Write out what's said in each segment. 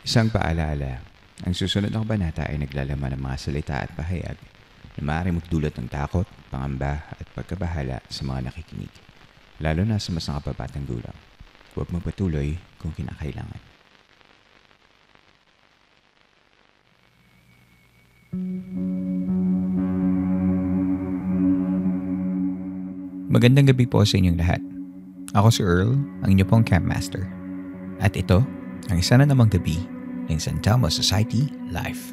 Isang paalala, ang susunod na kabanata ay naglalaman ng mga salita at pahayag na maaaring magdulot ng takot, pangamba at pagkabahala sa mga nakikinig, lalo na sa mas nakababatang gulang. Huwag magpatuloy kung kinakailangan. Magandang gabi po sa inyong lahat. Ako si Earl, ang inyo pong campmaster. At ito, ang isa na namang gabi ng San Telmo Society Live.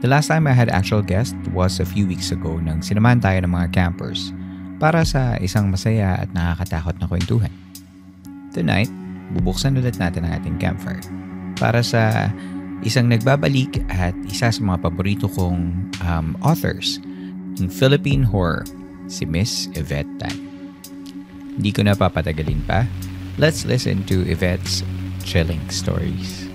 The last time I had actual guest was a few weeks ago nang sinamahan tayo ng mga campers para sa isang masaya at nakakatakot na kwentuhan. Tonight, bubuksan ulit natin ang ating campfire para sa isang nagbabalik at isa sa mga paborito kong authors ng Philippine horror, si Miss Yvette Tan. Hindi ko na papatagalin pa. Let's listen to Yvette's chilling stories.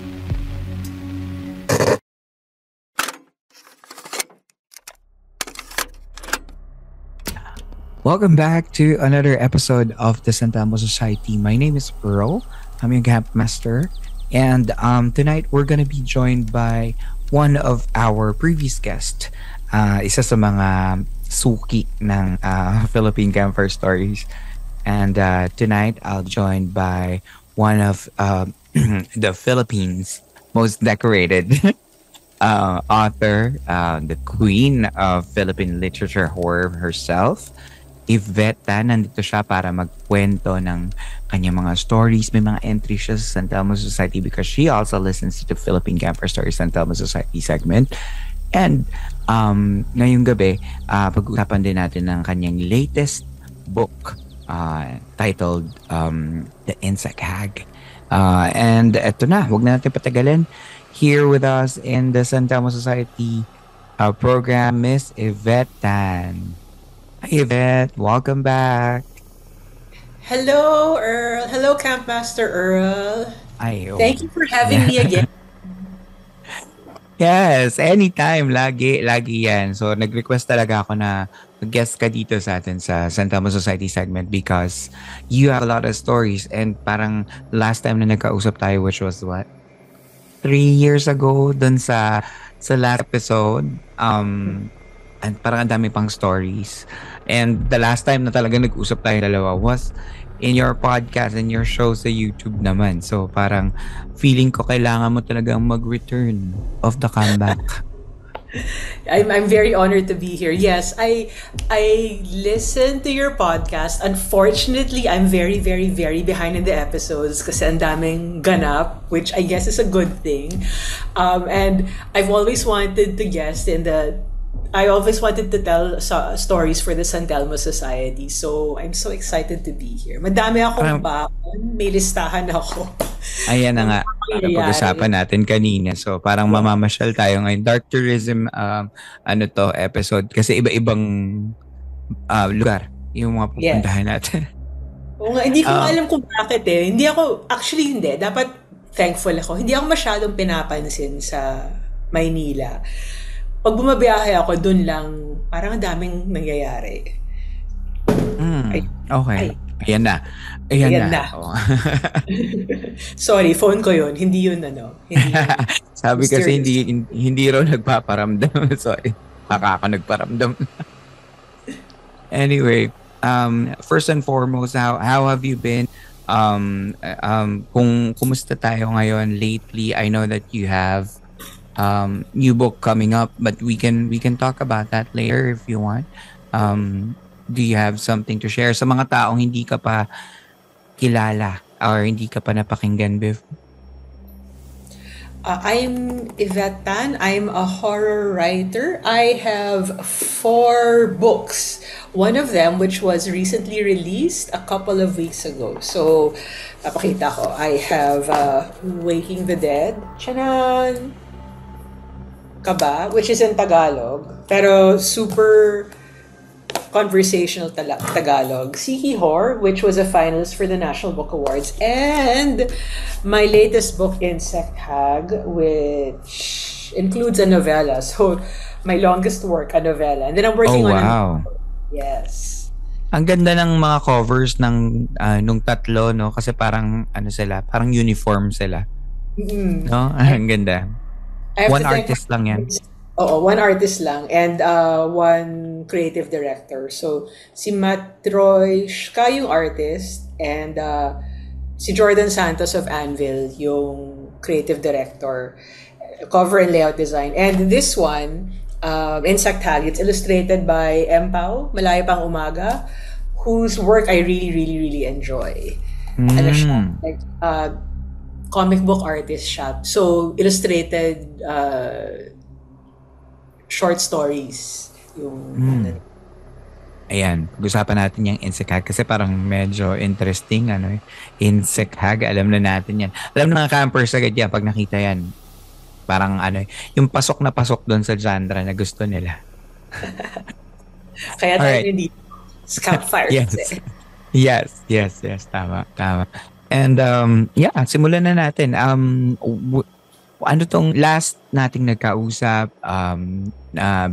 Welcome back to another episode of the San Telmo Society. My name is Earl. I'm your campmaster. And tonight we're gonna be joined by one of our previous guests. Isa sa mga suki ng Philippine Campfire Stories. And tonight I'll be joined by one of the Philippines' most decorated author, the queen of Philippine literature horror herself, Yvette Tan. Nandito siya para magkwento ng kanyang mga stories. May mga entries siya sa San Telmo Society because she also listens to the Philippine Campfire Stories San Telmo Society segment. And ngayong gabi, pag-usapan din natin ng kanyang latest book titled The Insect Hag. And eto na, huwag na natin patagalin. Here with us in the San Telmo Society program, Miss Yvette Tan. Hi Yvette, welcome back. Hello, Earl. Hello, Campmaster Earl. Thank you for having me again. Yes, anytime. Lagi yan. So, nag-request talaga ako na mag-guest ka dito sa atin sa San Telmo Society segment because you have a lot of stories and parang last time na nagkausap tayo, which was what? 3 years ago dun sa last episode. And parang ang dami pang stories. And the last time na talaga nag-usap tayo dalawa was in your podcast and your show sa YouTube naman. So parang feeling ko kailangan mo talagang mag-return of the comeback. I'm very honored to be here. Yes, I listen to your podcast. Unfortunately, I'm very, very, very behind in the episodes kasi ang daming ganap, which I guess is a good thing. And I've always wanted to guest I always wanted to tell stories for the San Telmo Society. So, I'm so excited to be here. Madami akong baon. May listahan ako. Ayan na nga. Pag-usapan natin kanina. So, parang mamamasyal tayo ngayon. Dark tourism, episode. Kasi iba-ibang lugar yung mga pupuntahan natin. Oo nga, hindi ko alam kung bakit eh. Hindi. Dapat thankful ako. Hindi ako masyadong pinapansin sa Maynila. Pag bumabiyahe ako, dun lang, parang daming nangyayari. Okay. Ayan na. Oh. Sorry, phone ko yun. Hindi yun Hindi Sabi kasi hindi raw nagpaparamdam. Sorry. Ako nagparamdam. Anyway, first and foremost, how have you been? Kung kumusta tayo ngayon lately, I know that you have new book coming up, but we can talk about that later if you want. Do you have something to share sa mga taong hindi ka pa kilala or hindi ka pa napakinggan before? I'm Yvette Tan. I'm a horror writer. I have 4 books. One of them, which was recently released a couple of weeks ago. So, papakita ko. I have Waking the Dead. Chanan! Kaba, which is in Tagalog, pero super conversational Tagalog. Siki Horror, which was a finalist for the National Book Awards, and my latest book, Insect Hag, which includes a novella. So, my longest work, a novella. And then I'm working on wow. Yes. Ang ganda ng mga covers ng nung tatlo, no? Kasi parang, parang uniform sila. Mm. No? Ang ganda. I have to One thank artist lang yan. Oo, one artist lang and one creative director. So, si Matt Roy Shka yung artist and si Jordan Santos of Anvil yung creative director, cover and layout design. And this one, Insect Hag, it's illustrated by M. Pao, Malaya Pang Umaga, whose work I really, really, really enjoy. Ano siya? Mm. Like, comic book artist siya. So, illustrated short stories. Yung, Mm. Ayan, pag-usapan natin yung insect hag kasi parang medyo interesting, ano eh. Insect hag, alam na natin yan. Alam na mga campers agad yan pag nakita yan. Parang ano eh, yung pasok na pasok doon sa genre na gusto nila. kaya tayo Alright, hindi campfire yes. kasi. Yes. Tama. And yeah, simulan na natin. Ano tong last nating nagkausap,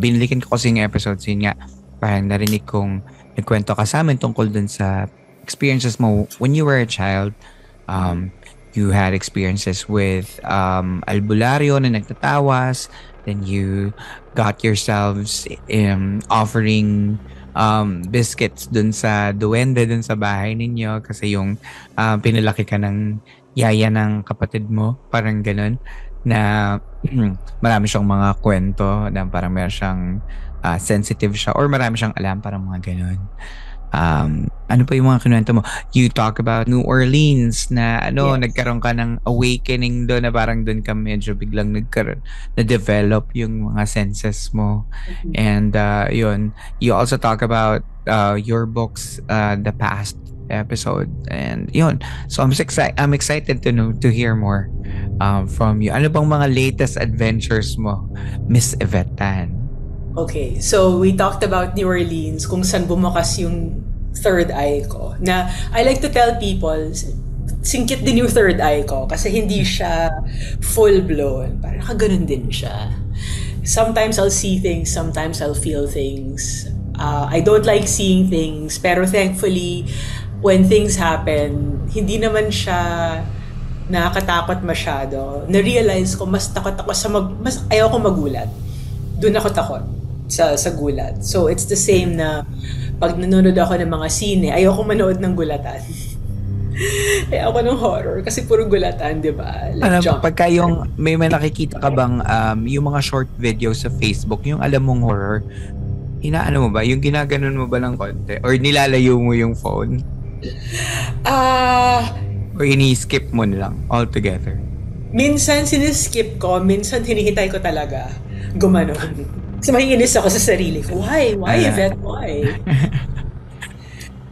binalikan ko kasi yung episodes yun nga, parang narinig kong nagkwento ka sa amin tungkol dun sa experiences mo when you were a child. You had experiences with albularyo na nagtatawas, then you got yourselves offering biscuits dun sa duwende dun sa bahay ninyo kasi yung pinalaki ka ng yaya ng kapatid mo, parang ganun, na marami siyang mga kwento na parang meron siyang sensitive siya or marami siyang alam, parang mga ganun. Ano pa yung mga kinuwento mo? You talk about New Orleans na Yes. nagkaroon ka ng awakening doon na parang doon ka medyo biglang nagkaroon, na-develop yung mga senses mo. And yun, you also talk about your books, the past episode. And yun, so I'm excited to know, to hear more from you. Ano bang mga latest adventures mo, Miss Yvette Tan? Okay, so we talked about New Orleans, kung saan bumukas yung third eye ko. Na I like to tell people, singkit din yung third eye ko kasi hindi siya full-blown. Parang nakaganon din siya. Sometimes I'll see things, sometimes I'll feel things. I don't like seeing things, pero thankfully, when things happen, hindi naman siya nakakatakot masyado. Na-realize ko, mas takot ako mas ayaw ko magulat. Doon ako takot sa gulat. So, it's the same na pag nanonood ako ng mga sine, ayoko manood ng gulatan. Ayoko ng horror kasi puro gulatan, di ba? Like jump. Pagka yung may nakikita ka bang yung mga short videos sa Facebook, yung alam mong horror, inaano mo ba? Yung ginaganon mo ba ng konti? Or nilalayo mo yung phone? Or ini-skip mo na lang altogether? Minsan siniskip ko, minsan hinihintay ko talaga gumanon. Kasi maiinis ako sa sarili ko. Why? Why, Yvette? Why?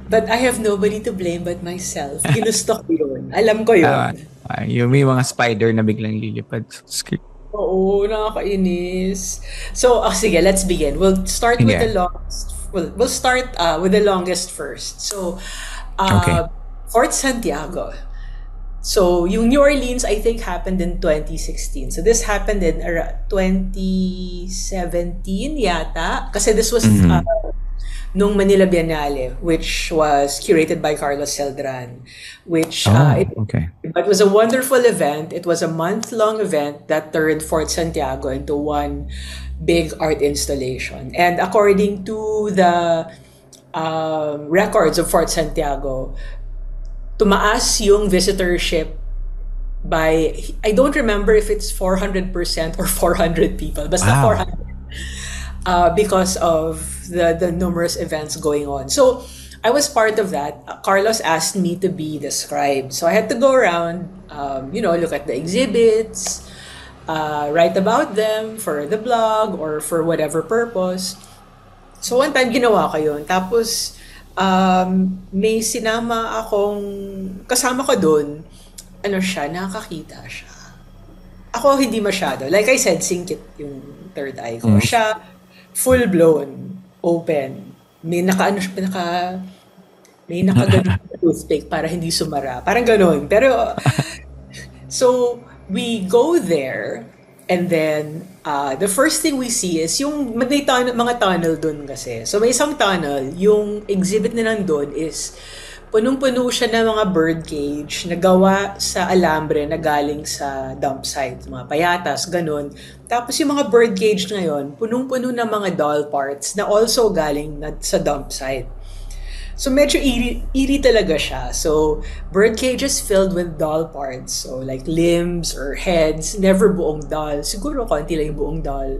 But I have nobody to blame but myself. Ginusto ko yun. Alam ko yun. Yung may mga spider na biglang lilipad. Skip. Oo, nakakainis. So, sige, let's begin. We'll start with Yeah. the longest. We'll start with the longest first. So, Okay. Fort Santiago. So, yung New Orleans, I think, happened in 2016. So, this happened in 2017 yata. Kasi this was nung Manila Biennale, which was curated by Carlos Celdran. Which, Okay. it was a wonderful event. It was a month-long event that turned Fort Santiago into one big art installation. And according to the records of Fort Santiago, tumaas yung visitorship by, I don't remember if it's 400% or 400 people. Basta Wow. 400. Because of the numerous events going on. So, I was part of that. Carlos asked me to be the scribe. So, I had to go around, look at the exhibits, write about them for the blog or for whatever purpose. So, one time, ginawa ko yun. Tapos, may sinama kasama ko doon, nakakita siya. Ako, hindi masyado. Like I said, singkit yung third eye ko. Siya, full-blown, open. May may nakaganon na toothpick para hindi sumara. Parang ganon. Pero, so, we go there, and then, the first thing we see is yung may mga tunnel dun kasi. So, may isang tunnel, yung exhibit na nandun is punong-puno siya ng mga bird cage na gawa sa alambre na galing sa dump site, mga payatas, ganun. Tapos yung mga bird cage ngayon, punong-puno ng mga doll parts na also galing sa dump site. So medyo eerie talaga siya. So bird cages filled with doll parts. So like limbs or heads, never buong doll. Siguro konti lang yung buong doll.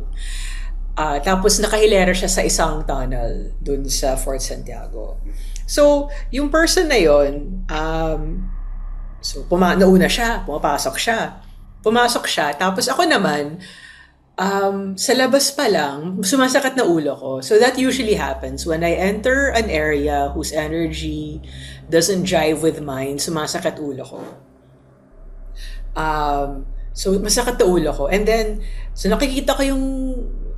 Tapos nakahilera siya sa isang tunnel dun sa Fort Santiago. So yung person na yon, nauna siya, pumasok siya. Tapos ako naman, sa labas pa lang, sumasakit na ulo ko. So that usually happens when I enter an area whose energy doesn't jive with mine, sumasakit ulo ko. So masakit na ulo ko. And then, so nakikita ko yung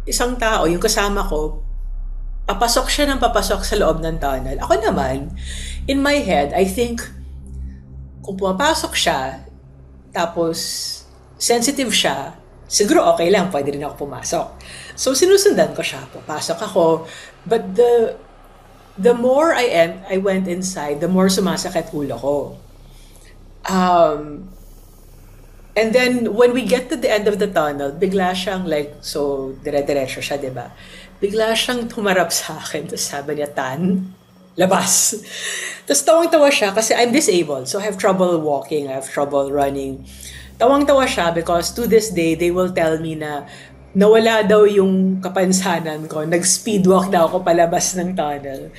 isang tao, yung kasama ko, papasok siya ng papasok sa loob ng tunnel. Ako naman, in my head, I think, kung pumapasok siya, tapos sensitive siya, siguro okay lang, pwede rin ako pumasok. So sinusundan ko siya, papasok ako. But the more I went inside, the more sumasakit ulo ko. And then, when we get to the end of the tunnel, bigla siyang like, so, dire-diretso siya, diba? Bigla siyang tumarap sa akin. Tapos sabi niya, Tan, labas. Tapos tawang-tawa siya kasi I'm disabled. So, I have trouble walking, I have trouble running. Tawang-tawa siya because to this day, they will tell me na nawala daw yung kapansanan ko. Nag-speed walk daw ako palabas ng tunnel.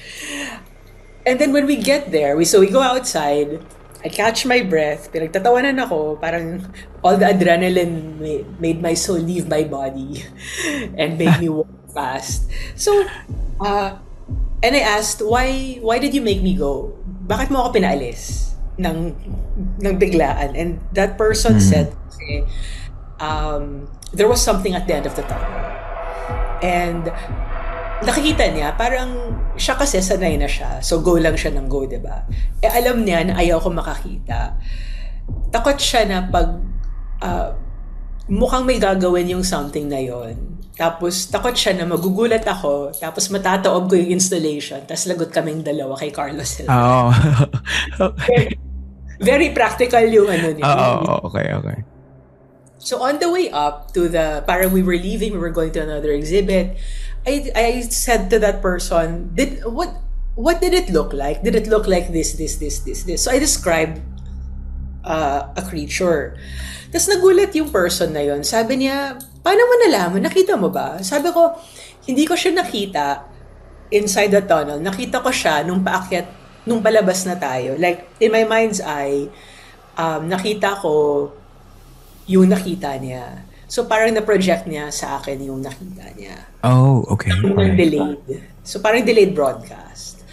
And then when we get there, so we go outside, I catch my breath, pinagtatawanan ako, parang all the adrenaline made my soul leave my body and made me walk fast. So, and I asked, why did you make me go? Bakit mo ako pinaalis ng biglaan? And that person said, there was something at the end of the tunnel. And nakikita niya, parang siya kasi sanay na siya. So, go lang siya ng go, diba? Alam niya na ayaw ko makakita. Takot siya na pag mukhang may gagawin yung something na yon. Tapos, takot siya na magugulat ako, tapos matataob ko yung installation, tapos lagot kaming dalawa kay Carlos Hill. Oh. Okay. Very practical yung ano niya. Okay. So, on the way up to parang we were leaving, we were going to another exhibit, I said to that person, what did it look like? Did it look like this? So I described a creature. Tapos nagulat yung person na yon. Sabi niya, paano mo nalaman? Nakita mo ba? Sabi ko, hindi ko siya nakita inside the tunnel. Nakita ko siya nung palabas na tayo. Like, in my mind's eye, nakita ko yung nakita niya. So parang na-project niya sa akin yung nakita niya. Oh, okay. Delayed. So parang delayed broadcast.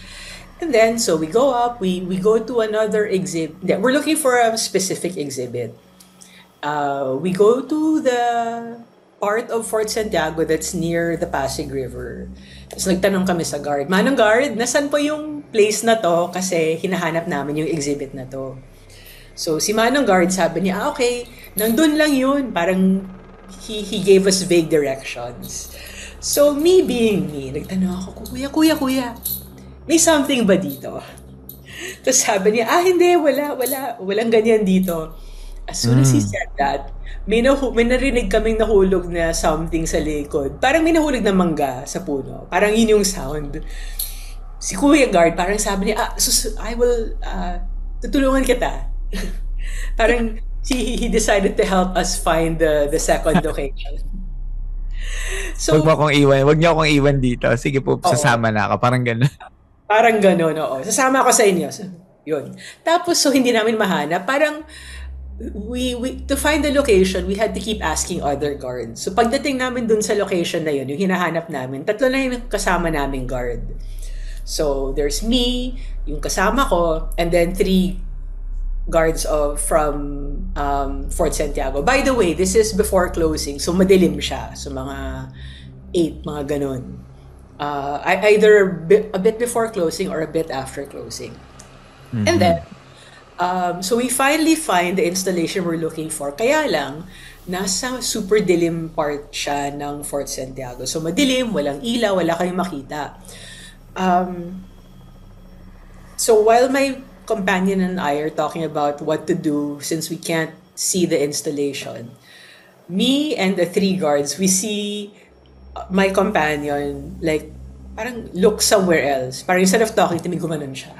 And then, so we go up, we go to another exhibit. We're looking for a specific exhibit. We go to the part of Fort Santiago that's near the Pasig River. Tapos nagtanong kami sa guard, Manong guard, nasan po yung place na to? Kasi hinahanap namin yung exhibit na to. So si Manong guard sabi niya, okay, nandun lang yun. Parang he gave us vague directions. So me being me, nagtanong ako, kuya, may something ba dito? Tapos sabi niya, hindi, walang ganyan dito. As soon as he said that, may narinig kaming nahulog na something sa likod. Parang may nahulog na mangga sa puno. Parang yun yung sound. Si Kuya Guard, parang sabi niya, I will, tutulungan kita. Parang he decided to help us find the second location. So, Wag niyo akong iwan dito. Sige po, sasama na ako. Parang gano'n. Parang gano'n, oo. Sasama ako sa inyo. So, yun. Tapos, so hindi namin mahanap. Parang, we to find the location, we had to keep asking other guards. So pagdating namin dun sa location na yun, yung hinahanap namin, 3 na yung kasama naming guard. So there's me, yung kasama ko, and then 3 guards from Fort Santiago. By the way, this is before closing, so madilim siya. So mga 8, mga ganun. Either a bit before closing or a bit after closing. Mm-hmm. And then so we finally find the installation we're looking for. Kaya lang, nasa super dilim part siya ng Fort Santiago. So madilim, walang ilaw, wala kayong makita. So while my companion and I are talking about what to do since we can't see the installation. Me and the three guards, we see my companion like parang look somewhere else. Parang instead of talking to me, gumanon siya.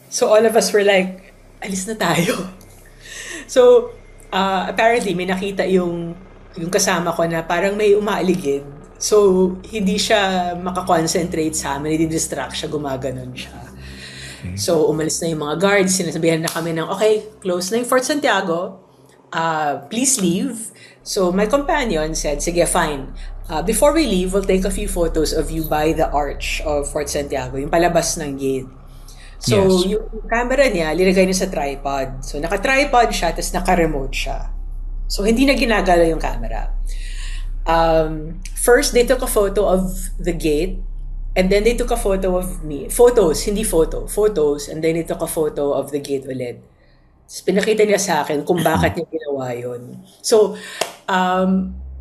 So all of us were like, alis na tayo. So apparently may nakita yung kasama ko na parang may umaaligid. So hindi siya makakonsentrate sa amin, i-distract siya, gumaganon siya. So umalis na yung mga guards, sinasabihan na kami ng okay, close na yung Fort Santiago. Please leave. So my companion said, sige, fine. Before we leave, we'll take a few photos of you by the arch of Fort Santiago, yung palabas ng gate. So yung camera niya, linagay niya sa tripod. So naka-tripod siya, tapos naka-remote siya. So hindi na ginagalaw yung camera. First, they took a photo of the gate, and then they took a photo of me. Photos, hindi photo. Photos, and then they took a photo of the gate ulit. Tapos pinakita niya sa akin kung bakit niya ginawa yun. So,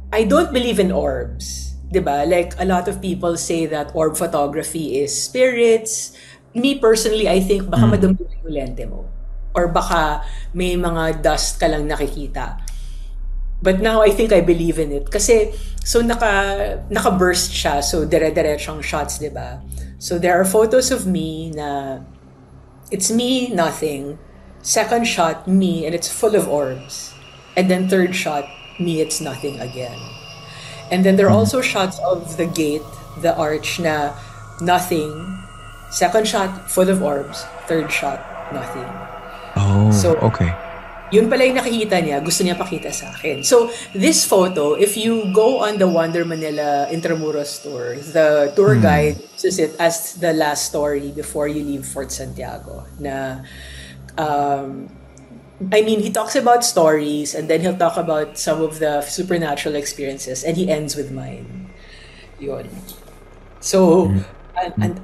I don't believe in orbs. Diba? Like, a lot of people say that orb photography is spirits. Me personally, I think baka madumi yung lente mo. Or baka may mga dust ka lang nakikita. But now, I think I believe in it. Kasi, so naka-burst siya. So, dire-diretsong shots, diba? So, there are photos of me na it's me, nothing. Second shot, me, and it's full of orbs. And then third shot, me, it's nothing again. And then there are also shots of the gate, the arch na nothing. Second shot, full of orbs. Third shot, nothing. Oh, so, okay. Yun pala yung nakikita niya, gusto niya pakita sa akin. So, this photo, if you go on the Wonder Manila Intramuros tour, the tour guide uses it as the last story before you leave Fort Santiago. Na, I mean, he talks about stories and then he'll talk about some of the supernatural experiences and he ends with mine. Yun. So, and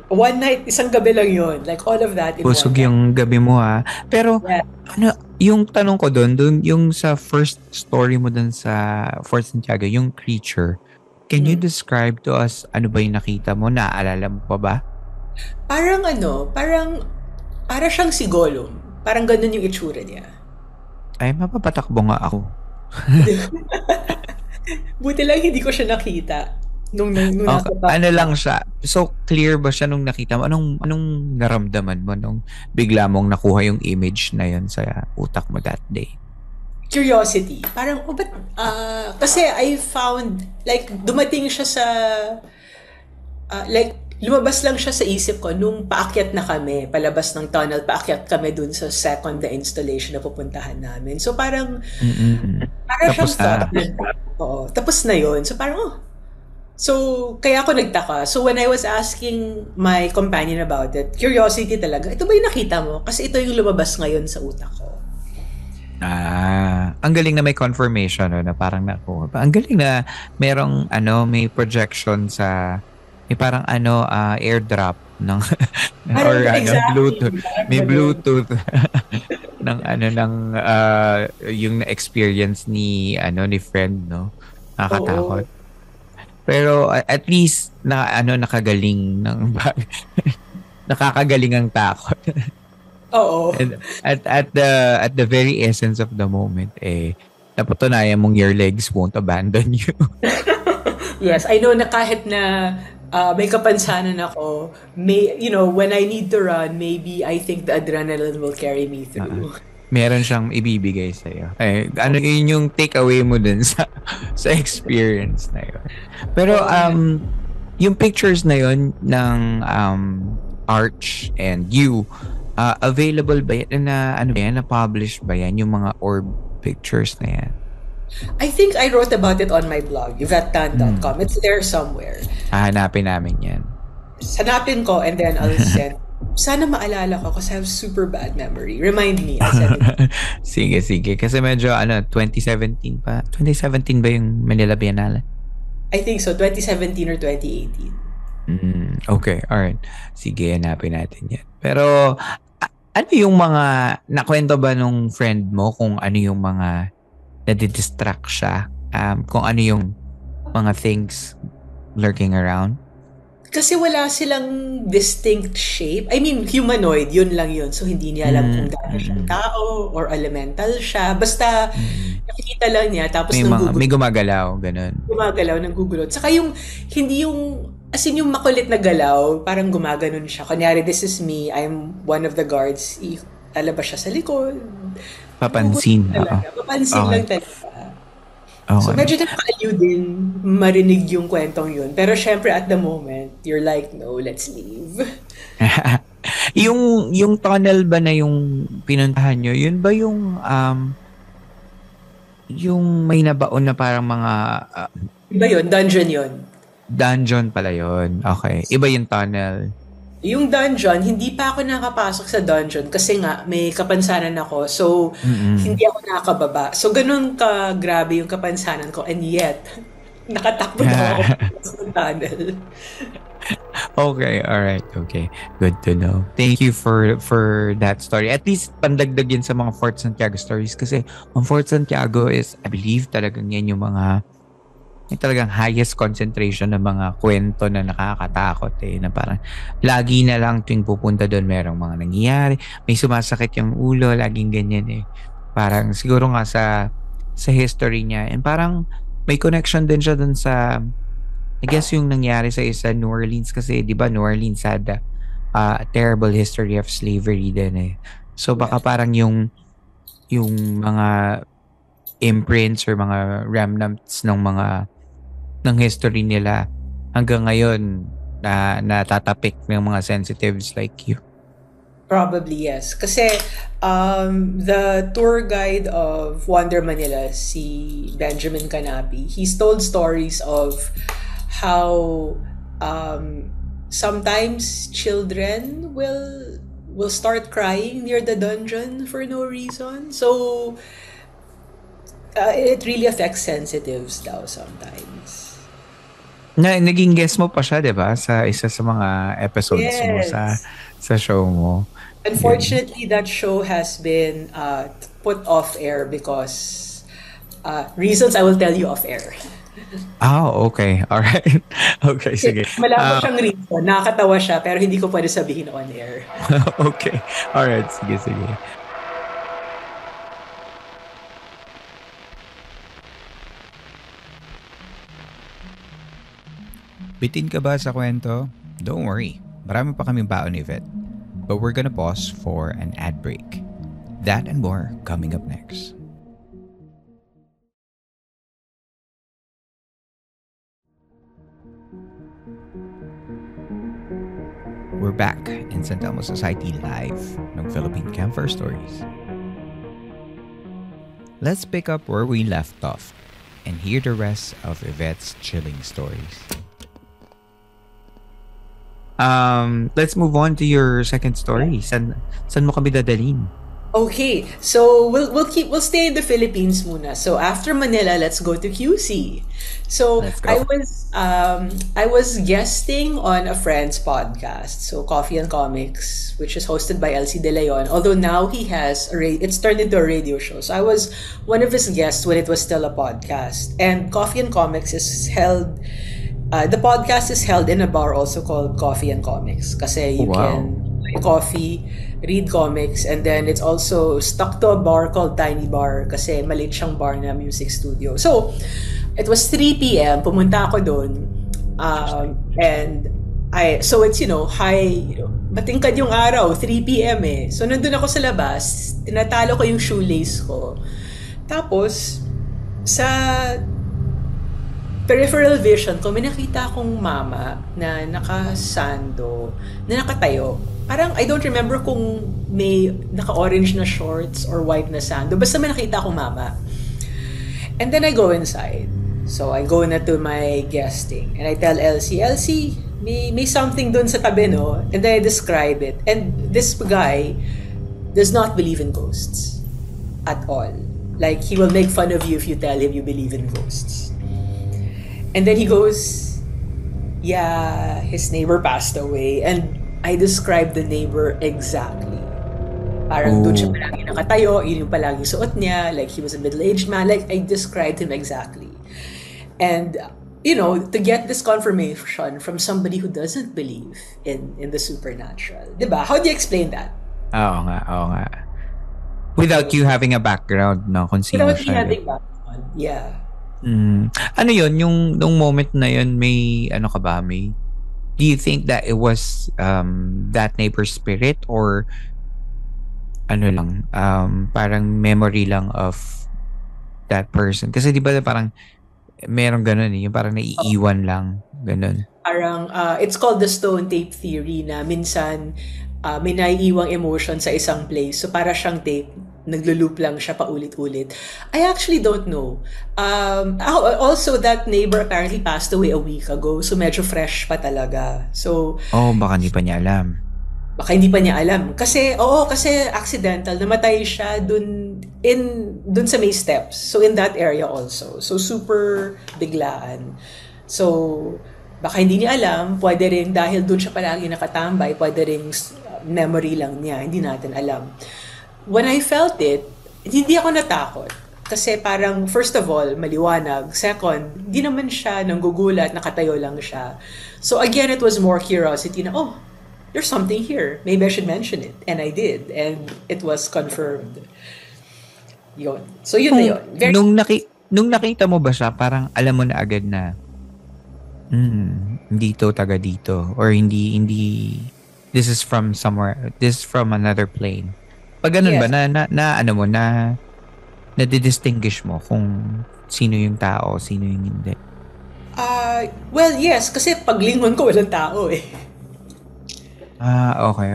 one night, isang gabi lang yun. Like, all of that in busog one yung gabi mo ha. Pero, ano, yung tanong ko doon, yung sa first story mo doon sa Fort Santiago, yung creature, can you describe to us ano ba yung nakita mo? Naaalala mo pa ba? Parang para siyang si Gollum. Parang ganun yung itsura niya. Ay, mapapatakbo nga ako. Buti lang hindi ko siya nakita. Nung okay. Ano lang siya? So, clear ba siya nung nakita mo? Anong naramdaman mo nung bigla mong nakuha yung image na yun sa utak mo that day? Curiosity. Parang, kasi I found, like, dumating siya sa, like, lumabas lang siya sa isip ko nung paakyat na kami, palabas ng tunnel, paakyat kami dun sa second the installation na pupuntahan namin. So, parang tapos siyang oo, tapos na yun. So, parang, so, kaya ako nagtaka. So, when I was asking my companion about it, curiosity talaga, ito ba yung nakita mo? Kasi ito yung lumabas ngayon sa utak ko. Ang galing na may confirmation, no, na parang nakuha. Ang galing na merong, may projection sa, may parang, airdrop ng, or, exactly. Bluetooth. May Bluetooth ng, yung experience ni friend, no? Nakakatakot. Pero at least nakagaling ng nakakagaling ang takot. Oo. And at the very essence of the moment, napatunayan mong your legs won't abandon you. Yes, I know na kahit na may kapansanan ako, when I need to run, maybe I think the adrenaline will carry me through. Meron siyang ibibigay sa iyo. Yun yung take away mo dun sa experience na yun. Pero yung pictures na yun ng Arch and you, available ba yan na publish ba yan yung mga orb pictures na yan? I think I wrote about it on my blog, yuvettan.com. It's there somewhere. Hanapin namin yan. Hanapin ko and then I'll send. Sana maalala ko kasi I have super bad memory. Remind me. I'll send it. Sige. Kasi medyo 2017 pa. 2017 ba yung Manila Biennale? I think so. 2017 or 2018. Okay. Alright. Sige, hanapin natin yan. Pero ano yung mga nakwento ba nung friend mo kung ano yung mga nadidistract siya? Kung ano yung mga things lurking around? Kasi wala silang distinct shape. I mean, humanoid, yun lang yun. So, hindi niya alam kung gaano siyang Mm. tao or elemental siya. Basta, Mm. nakikita lang niya, tapos May nanggugulot, gumagalaw, ganun. gumagalaw, nanggugulot. Saka yung, hindi yung, as in yung makulit na galaw, parang gumaganon siya. Kunyari, this is me, I'm one of the guards. Lalabas siya sa likod. Nanggugulot Papansin, oo. talaga. Papansin Okay. lang talaga. So Okay. medyo nakakaaliw din marinig yung kwentong yun. Pero syempre at the moment, you're like, no, let's leave. Yung tunnel ba na yung pinuntahan nyo, yun ba yung may nabaon na parang mga Iba yun, dungeon yun. dungeon pala yun. Okay. Iba yung tunnel. Yung dungeon, hindi pa ako nakapasok sa dungeon kasi nga may kapansanan ako. So, Mm-mm. hindi ako nakakababa. So, ganun ka grabe yung kapansanan ko. And yet, nakatakbo na ako sa tunnel. Okay, all right. Okay. Good to know. Thank you for that story. At least pandagdag yun sa mga Fort Santiago stories kasi ang Fort Santiago is, I believe, talagang yan yung talagang highest concentration ng mga kwento na nakakatakot na parang lagi na lang tuwing pupunta doon merong mga nangyayari, may sumasakit yung ulo, laging ganyan parang siguro nga sa history niya, and parang may connection din siya doon sa, I guess, yung nangyari sa New Orleans kasi 'di ba New Orleans had a terrible history of slavery din so baka Yes. parang yung mga imprints or mga remnants ng history nila hanggang ngayon na natatapik ng mga sensitives like you. Probably yes. Kasi the tour guide of Wonder Manila, si Benjamin Canapi, he's told stories of how sometimes children will start crying near the dungeon for no reason. So it really affects sensitives daw sometimes. Naging guest mo pa siya, 'di ba? Sa isa sa mga episodes mo Yes. sa show mo. Yun. Unfortunately, that show has been put off air because reasons I will tell you off air. Okay. All right. Okay, sige. Malabo siyang reason. Nakakatawa siya pero hindi ko pwede sabihin on air. Okay. All right, sige. Bitin ka ba sa kwento? Don't worry. Marami pa kaming baon, Yvette. But we're gonna pause for an ad break. That and more coming up next. We're back in San Telmo Society Live ng Philippine Campfire Stories. Let's pick up where we left off and hear the rest of Yvette's chilling stories. Let's move on to your second story. San mo kami dadalhin? Okay, so we'll stay in the Philippines muna. So after Manila, let's go to QC. So Let's go. I was guesting on a friend's podcast, so Coffee and Comics, which is hosted by Elsie De Leon. Although now he has it's turned into a radio show. So I was one of his guests when it was still a podcast. And Coffee and Comics is held. The podcast is held in a bar also called Coffee and Comics. Kasi you Wow. can buy coffee, read comics, and then it's also stuck to a bar called Tiny Bar kasi maliit siyang bar na music studio. So, it was 3 p.m. Pumunta ako doon. And so it's, high, matingkad yung araw, 3 p.m. So, nandun ako sa labas, tinatalo ko yung shoelace ko. Tapos, sa peripheral vision ko, may nakita akong mama na nakasando, na nakatayo. Parang, I don't remember kung may naka-orange na shorts or white na sando. Basta may nakita akong mama. And then I go inside. So, I go na to my guesting. And I tell Elsie, may something dun sa tabi, no? And then I describe it. And this guy does not believe in ghosts. At all. Like, he will make fun of you if you tell him you believe in ghosts. And then he goes, yeah, his neighbor passed away. And I described the neighbor exactly. Parang doon siya palagi nakatayo, yun yung palagi suot niya, like he was a middle-aged man. Like, I described him exactly. And to get this confirmation from somebody who doesn't believe in the supernatural. 'Di ba? How do you explain that? Oo nga. Without you having a background, no, kung sino Without me siya. having background. Yeah. Ano yun, nung moment na yun, may, ano ka ba, do you think that it was that neighbor's spirit or ano lang, parang memory lang of that person? Kasi di ba parang merong ganun yung parang naiiwan lang, ganun. Parang, it's called the stone tape theory na minsan may naiiwang emotion sa isang place. So para siyang tape, naglo-loop lang siya paulit-ulit. I actually don't know. Also, that neighbor apparently passed away a week ago. So medyo fresh pa talaga. So, Baka hindi pa niya alam. baka hindi pa niya alam. Kasi accidental. Namatay siya dun sa may steps. So in that area also. So super biglaan. So, baka hindi niya alam. Pwede rin dahil dun siya palagi nakatambay. Pwede rin memory lang niya. Hindi natin alam. When I felt it, hindi ako natakot. Kasi parang, first of all, maliwanag. Second, hindi naman siya nanggugulat, nakatayo lang siya. So again, it was more curiosity na, there's something here. Maybe I should mention it. And I did. And it was confirmed. Yun. So yun na yun. Nung nakita mo ba siya, parang alam mo na agad na, hindi to taga dito. Or hindi, this is from somewhere, this is from another plane. Pag ganun Yes. ba, ano mo, na-distinguish mo kung sino yung tao, sino yung hindi? Well, yes. Kasi paglingon ko, walang tao eh. Okay.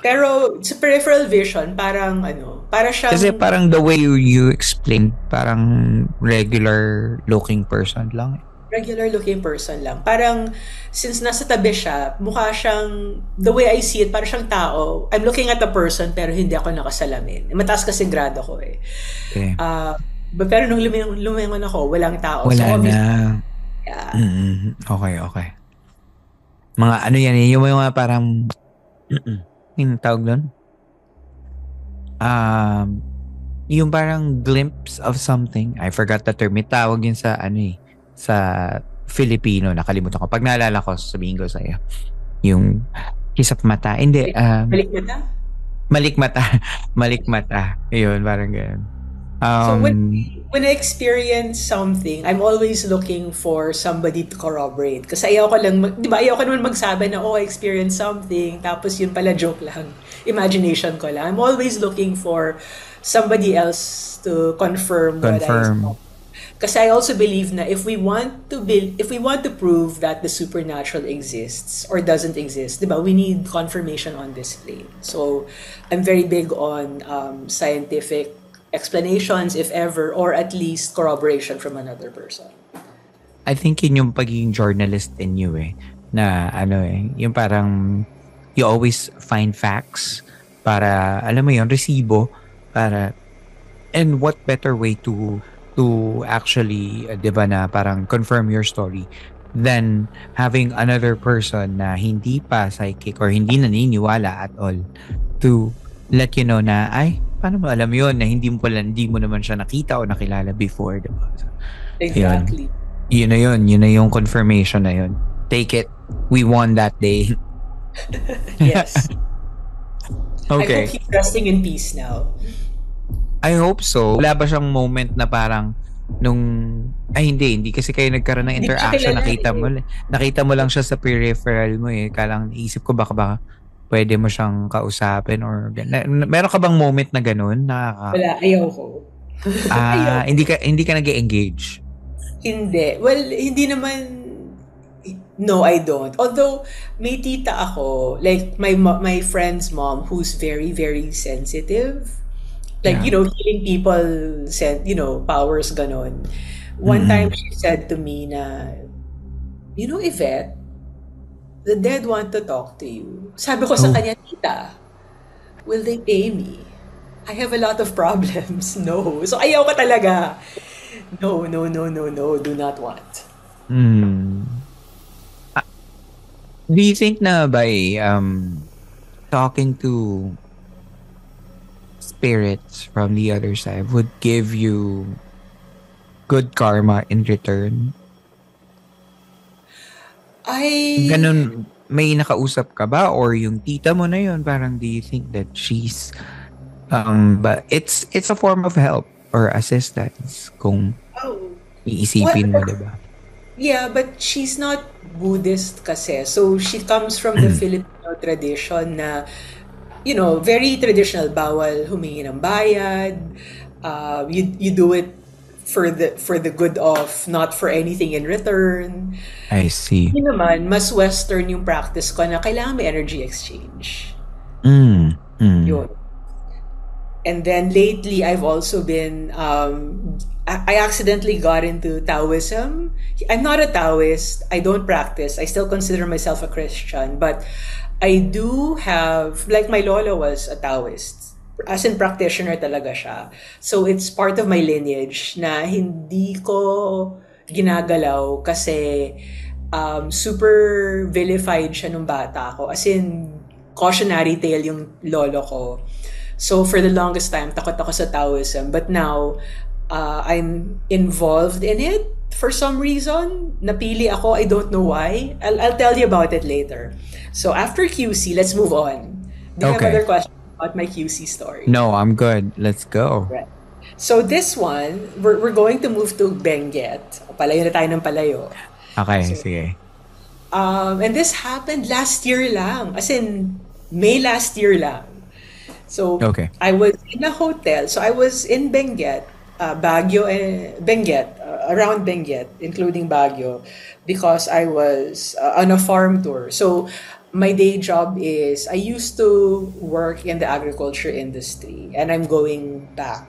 Pero sa peripheral vision, parang para siyang... Kasi parang the way you explain, parang regular looking person lang. Regular looking person lang. Parang, since nasa tabi siya, mukha siyang, the way I see it, parang siyang tao. I'm looking at the person, pero hindi ako nakasalamin. Mataas kasi grado ko eh. Okay. Pero nung lumingon ako, walang tao. Wala so, na. Yeah. Okay. Mga ano yan, yung mga parang, yung tawag doon? Yung parang glimpse of something. I forgot the term. May tawag yun sa sa Filipino, nakalimutan ko. Pag naalala ko, sabihin ko sa iyo. Yung kisap mata. Hindi. Malikmata? Malikmata. Yun, parang ganun. So when I experience something, I'm always looking for somebody to corroborate. Kasi ayaw ko naman magsabi na, I experienced something, tapos yun pala joke lang. Imagination ko lang. I'm always looking for somebody else to confirm what I saw. Kasi I also believe na if we want to prove that the supernatural exists or doesn't exist, diba, we need confirmation on this plane. So I'm very big on scientific explanations, if ever, or at least corroboration from another person. I think yun yung pagiging journalist in you na yung parang you always find facts para, alam mo yun, resibo para, and what better way to actually, diba, na parang confirm your story than having another person na hindi pa psychic or hindi naniniwala at all to let you know na, paano mo alam yun na hindi mo naman siya nakita o nakilala before, diba? So, Exactly. Yun na yung confirmation na yun. Take it. We won that day. Yes. Okay. I hope he's resting in peace now. I hope so. Wala ba siyang moment na parang hindi kasi kayo nagkaroon ng interaction, nakita mo lang siya sa peripheral mo kalang isip ko baka pwede mo siyang kausapin or meron ka bang moment na ganun? Wala, ayaw ko. Hindi ka nag-engage? Hindi. Well, hindi naman. No, I don't. Although may tita ako, like my friend's mom, who's very, very sensitive. Like, healing people, powers ganon. One time she said to me na, Yvette, the dead want to talk to you. Sabi ko sa kanya, tita, will they pay me? I have a lot of problems. No. So ayaw ko talaga. No. Do not want. Do you think na by talking to spirits from the other side would give you good karma in return? I Ganun, may nakausap ka ba? Or yung tita mo na yun, parang do you think that she's, but it's a form of help or assistance kung oh what iisipin mo, diba? yeah, but she's not Buddhist kasi. So she comes from the Filipino tradition na very traditional, bawal humingi ng bayad. You do it for the good of, not for anything in return. I see. Yun naman, mas Western yung practice ko na kailangan may energy exchange. Mm. Mm. Yun. And then lately, I've also been, I accidentally got into Taoism. I'm not a Taoist. I don't practice. I still consider myself a Christian. But I do have, like my lolo was a Taoist. As in practitioner talaga siya. So it's part of my lineage na hindi ko ginagalaw kasi super vilified siya nung bata ako. As in, cautionary tale yung lolo ko. So for the longest time, takot ako sa Taoism. But now, I'm involved in it for some reason. Napili ako, I don't know why. I'll tell you about it later. So after QC, let's move on. Do you have Okay. other questions about my QC story? No, I'm good. Let's go. Right. So this one, we're going to move to Benguet. Palayo na tayo ng palayo. Okay, So, sige. And this happened last year lang. As in, May last year lang. So, Okay. I was in a hotel. So, I was in Benguet, Baguio, Benguet, around Benguet, including Baguio, because I was on a farm tour. So, my day job is, I used to work in the agriculture industry, and I'm going back,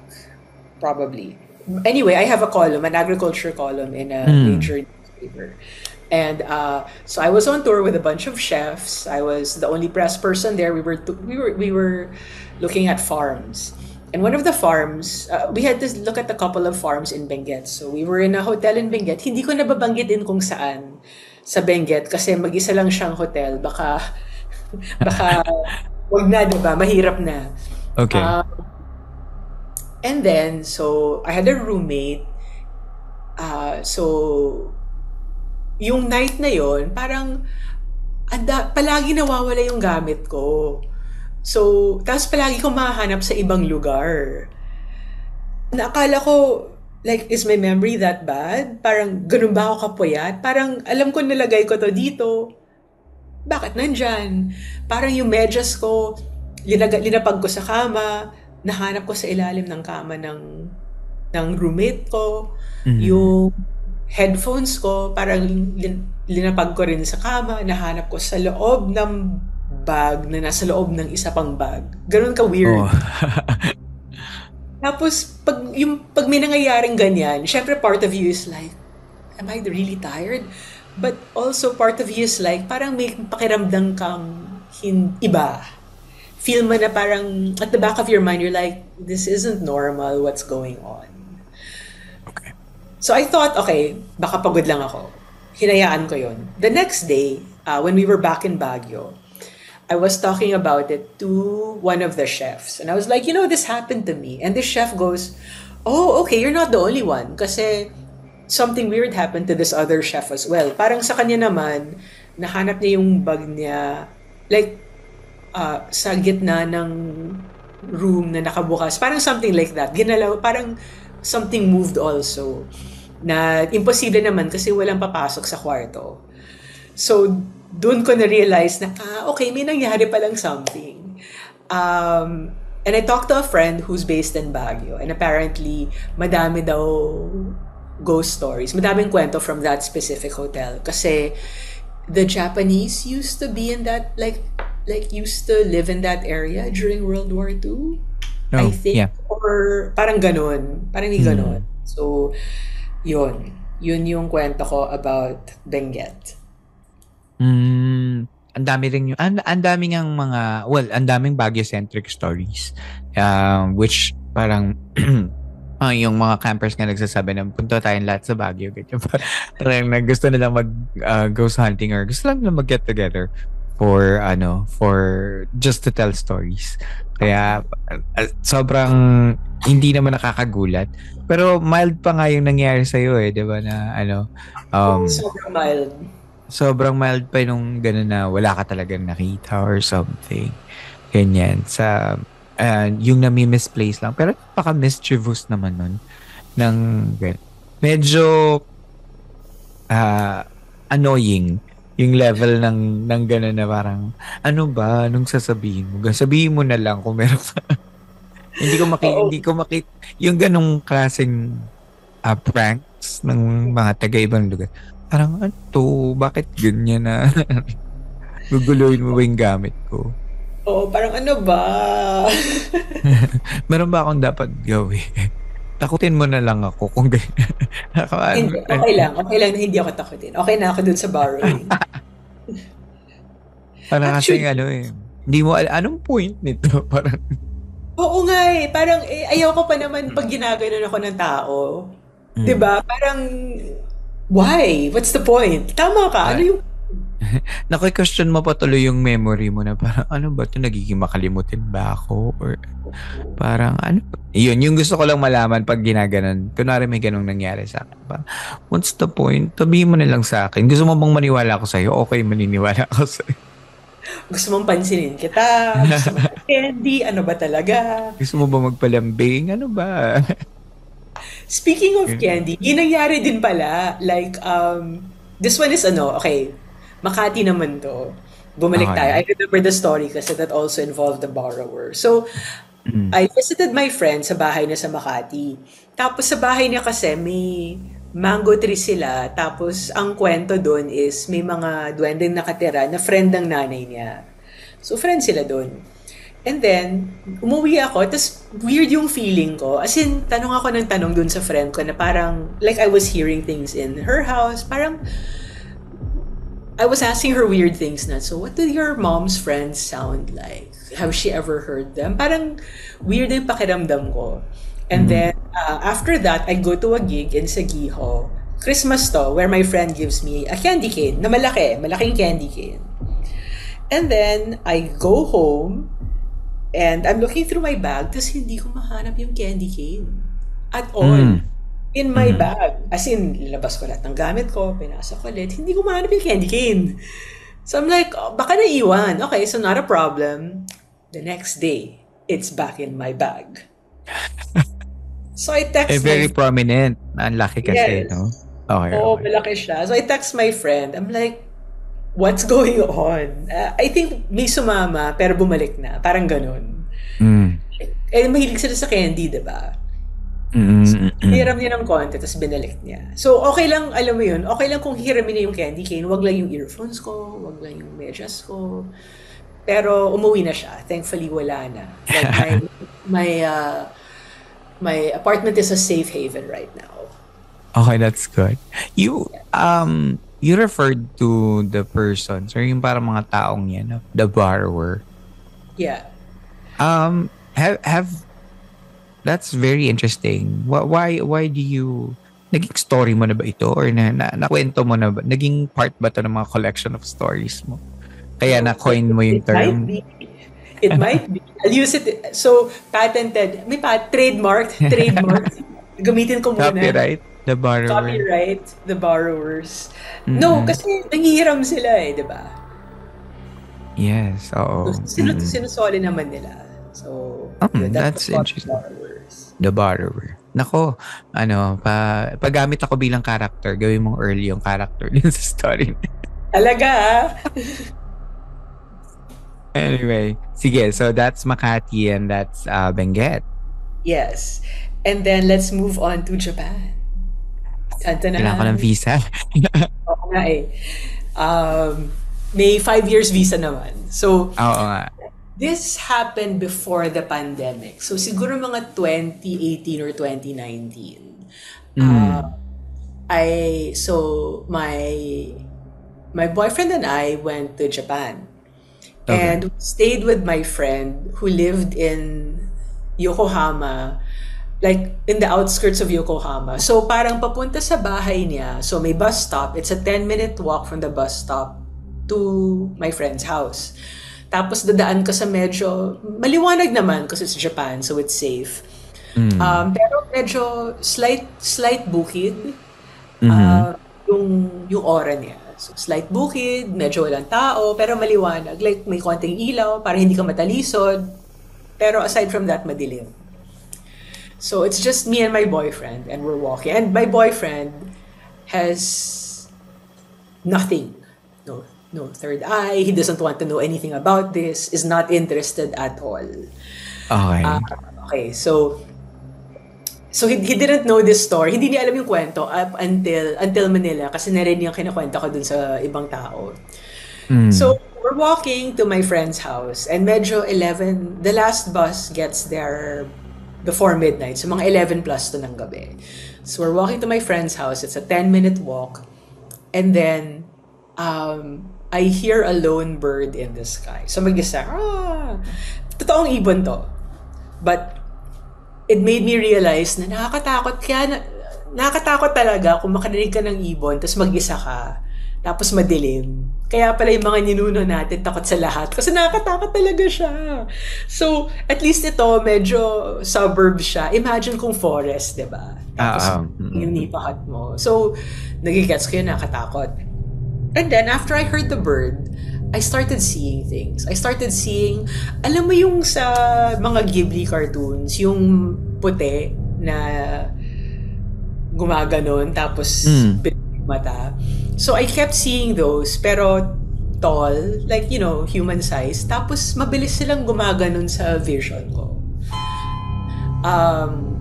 probably. Anyway, I have a column, an agriculture column in a major newspaper. And so I was on tour with a bunch of chefs. I was the only press person there. We were looking at farms, and one of the farms we had to look at a couple of farms in Benguet. So we were in a hotel in Benguet. Hindi ko nababanggitin kung saan sa Benguet kasi mag-isa lang siyang hotel. Baka wag na, diba? Mahirap na. Okay. And then so I had a roommate. So yung night na yon, parang palagi nawawala yung gamit ko. So, tapos palagi ko mahanap sa ibang lugar. Naakala ko, like, is my memory that bad? Parang, ganun ba ako kapuyat? Parang, alam ko nilagay ko to dito. Bakit nandyan? Parang yung medyas ko, linapag ko sa kama, nahanap ko sa ilalim ng kama ng roommate ko. Yung headphones ko, parang linapag ko rin sa kama, nahanap ko sa loob ng bag na nasa loob ng isa pang bag. Ganun ka weird. Oh. Tapos, pag may nangyayaring ganyan, syempre part of you is like, am I really tired? But also part of you is like, parang may pakiramdam kang iba. Feel mo na parang, at the back of your mind, you're like, this isn't normal, what's going on? Okay. So I thought, okay, baka pagod lang ako. Hinayaan ko yun. The next day, when we were back in Baguio, I was talking about it to one of the chefs. And I was like, this happened to me. And the chef goes, oh, okay, you're not the only one. Kasi something weird happened to this other chef as well. Parang sa kanya naman, nahanap niya yung bag niya, like, sa gitna ng room na nakabukas. Parang something like that. Ginalaw, parang something moved also. Na imposible naman kasi walang papasok sa kwarto. So, doon ko na-realize na, okay, may nangyari palang something. And I talked to a friend who's based in Baguio, and apparently, madami daw ghost stories. Madaming kwento from that specific hotel. Kasi the Japanese used to be in that, like used to live in that area during World War II. I think. Yeah. Or parang ganun. Parang hindi ganun. So, yun. Yun yung kwento ko about Benguet. Ang dami rin yung ang daming ang mga ang daming Baguio-centric stories which parang yung mga campers nga nagsasabi na punta tayong lahat sa Baguio ganyan. Parang gusto nilang mag ghost hunting or gusto lang na mag-get together for just to tell stories. Kaya sobrang hindi naman nakakagulat. Pero mild pa nga yung nangyari sa iyo di ba na Sobrang mild. sobrang mild pa nung gano'n na wala ka talagang nakita or something. Ganyan. Yung nami-misplace lang. Pero napaka-mischievous naman nun. Ng, medyo ah annoying yung level ng gano'n na parang, ano ba? Anong sasabihin mo? Sabihin mo na lang kung meron ka. Oo. Hindi ko yung ganong klaseng pranks ng mga taga-ibang lugar. Parang, ano to? Bakit ganyan na? Guguluhin mo ba yung gamit ko? Oo, parang ano ba? Meron ba akong dapat gawin? Takutin mo na lang ako kung ganyan. Hindi, okay lang. Okay lang na hindi ako takutin. Okay na ako dun sa borrowing. Parang kasing Actually, ano eh. Hindi mo anong point nito? Parang, oo nga eh. Parang ayaw ko pa naman pag ginaganon ako ng tao. 'Di mm. ba? Parang, why? What's the point? Tama ka. Ano Ah, yung question mo pa tuloy yung memory mo na parang ano ba 'to, nagiging makalimutin ba ako or parang ano yun yung gusto ko lang malaman pag ginaganon. Kunwari may ganong nangyari sa akin. Parang, what's the point? Sabihin mo na lang sa akin. Gusto mo bang maniwala ako sa'yo? Okay, maniniwala ako sa'yo. gusto mong pansinin kita? Gusto mo ng candy? Ano ba talaga? Gusto mo ba magpalambing? Ano ba? Speaking of candy, yung nangyari din pala. Like, this one is ano, okay. Makati naman to. Bumalik tayo. Okay. I remember the story kasi that also involved the borrower. So, Mm. I visited my friend sa bahay niya sa Makati. Tapos sa bahay niya kasi may mango tree sila. Tapos ang kwento doon is may mga duwendeng nakatira na friend ng nanay niya. So friend sila doon. And then, umuwi ako. Tapos weird yung feeling ko. As in, tanong ako ng tanong doon sa friend ko na parang like I was hearing things in her house. Parang I was asking her weird things na, so what do your mom's friends sound like? Have she ever heard them? Parang weird yung pakiramdam ko. And Mm. then, after that, I go to a gig in Sagiho. Christmas to, where my friend gives me a candy cane na malaki, malaking candy cane. And then, I go home, and I'm looking through my bag, tapos hindi ko mahanap yung candy cane. At all. Mm. In my Mm. bag. As in, nilabas ko lahat ng gamit ko, pinasok ko ulit, hindi ko mahanap yung candy cane. So I'm like, oh, baka naiwan. Okay, so not a problem. The next day, it's back in my bag. So I text my Very prominent. Ang laki kasi, yes. no? Okay, Oo, okay. malaki siya. So I text my friend. I'm like, what's going on? I think may sumama, pero bumalik na. Parang ganun. Mm. Eh, mahilig sila sa candy, di ba? Mm, mm, mm. Hiram niya ng konti, tapos binalik niya. So, okay lang, alam mo yun, okay lang kung hiramin niya yung candy cane, wag lang yung earphones ko, wag lang yung medyas ko. Pero umuwi na siya. Thankfully, wala na. Like, my, uh, my apartment is a safe haven right now. Okay, that's good. You referred to the person, so yung parang mga taong yan, no? The borrower. Yeah. Have that's very interesting. Why do you naging story mo na ba ito or nakwento mo na ba? Naging part ba to ng mga collection of stories mo? Kaya No, na-coin mo yung it might term. be. It might be. I'll use it. So, patented. May trademarked. Trademarked. Gamitin ko muna. Copyright, the borrower. Copyright the borrowers. No, Mm-mm. kasi nangihiram sila eh, di ba? Yes, oo. So, sinusoli naman nila. So, yun, that's That's what interesting. borrowers. The borrower. Nako, paggamit ako bilang character, gawin mong early yung character din sa story. Talaga ah. Anyway, sige, so that's Makati and that's Benguet. Yes. And then, let's move on to Japan. Kailangan ko ng Tantanahan. visa. Oo nga eh. Um, may 5 years visa naman. So, Oo nga. this happened before the pandemic. So siguro mga 2018 or 2019. Mm. My boyfriend and I went to Japan Okay. and stayed with my friend who lived in Yokohama, like in the outskirts of Yokohama. So parang papunta sa bahay niya. So may bus stop. It's a 10-minute walk from the bus stop to my friend's house. Tapos dadaan ka sa medyo maliwanag naman kasi it's Japan, so it's safe. Mm. Pero medyo slight bukid Mhm. uh, yung aura niya. So, slight bukid, medyo walang tao, pero maliwanag. Like, may konting ilaw para hindi ka matalisod. Pero aside from that, madilim. So, it's just me and my boyfriend, and we're walking. And my boyfriend has nothing. No third eye. He doesn't want to know anything about this. Is not interested at all. Okay. Okay, so he didn't know this story. Hindi niya alam yung kwento up until Manila kasi narinig yung kinakwento ko dun sa ibang tao. So we're walking to my friend's house and medyo 11, the last bus gets there before midnight. So mga 11 plus to ng gabi. So we're walking to my friend's house. It's a 10-minute walk. And then I hear a lone bird in the sky. So mag-isa, totoong ibon to. But it made me realize na nakakatakot nakakatakot talaga kung makarinig ka ng ibon tapos mag-isa ka tapos madilim. Kaya pala yung mga ninuno natin takot sa lahat kasi nakakatakot talaga siya. So, at least ito medyo suburb siya. Imagine kung forest, 'di ba? Tapos yung nipakat mo. So, nagigets ko yun, nakakatakot. And then, after I heard the bird, I started seeing things. I started seeing, alam mo yung sa mga Ghibli cartoons, yung puti na gumaganon, tapos mata. So, I kept seeing those, pero tall, like, human size. Tapos, mabilis silang gumaganon sa vision ko.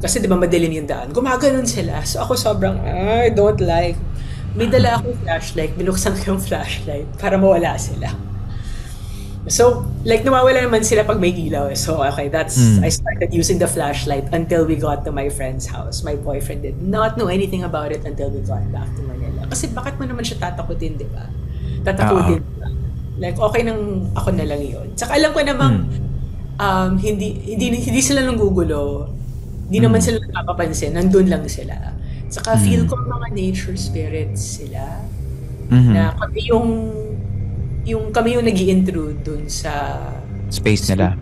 Kasi di ba madilim yung daan. Gumaganon sila. So, ako sobrang, I don't like. May dala akong flashlight, binuksan ko yung flashlight para mawala sila. So, like, nawawala naman sila pag may ilaw. So, okay, I started using the flashlight until we got to my friend's house. My boyfriend did not know anything about it until we got back to Manila. Kasi bakit mo naman siya tatakutin, di ba? Tatakutin. Like, okay nang ako na lang yun. Saka alam ko namang hindi sila nanggugulo. Hindi naman sila nakapansin. Nandun lang sila. Saka feel ko mga nature spirits sila. Na kami yung nag-i-intrude dun sa space nila.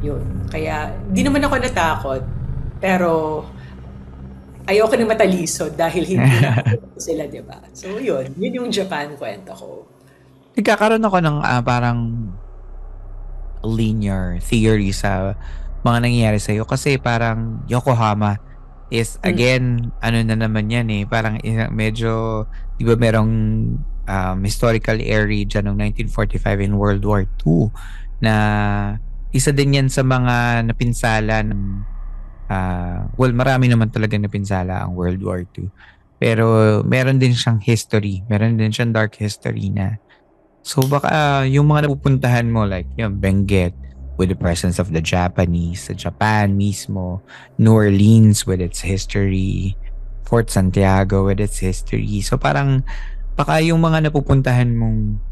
Yun. Kaya, di naman ako natakot. Pero, ayoko na matalisod dahil hindi na sila, di ba? So, yun yung Japan kwento ko. Nagkakaroon ako ng parang linear theory sa mga nangyayari sa'yo. Kasi parang Yokohama is, again, ano na naman yan parang medyo, di ba merong historical area dyan noong 1945 in World War II na isa din yan sa mga napinsala ng marami naman talaga napinsala ang World War II. Pero meron din siyang history. Meron din siyang dark history na. So baka yung mga napupuntahan mo like yung Benguet with the presence of the Japanese, sa Japan mismo, New Orleans with its history, Fort Santiago with its history. So parang baka yung mga napupuntahan mong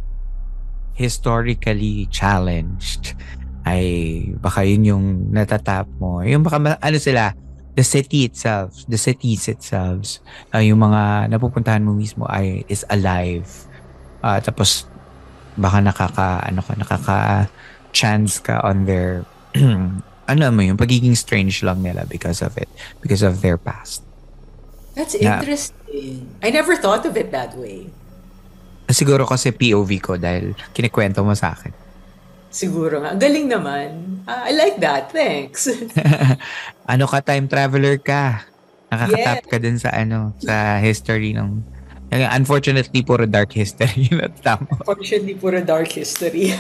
historically challenged ay baka yun yung natatap mo. Yung baka sila, the cities itself, yung mga napupuntahan mo mismo is alive. Tapos baka nakaka chance ka on their yung pagiging strange lang nila because of it, because of their past. That's interesting. I never thought of it that way. Siguro kasi POV ko dahil kinikwento mo sa akin. Siguro nga. Galing naman. I like that. Thanks. Time traveler ka. Nakakatap ka din sa sa history ng unfortunately puro dark history. Unfortunately puro dark history.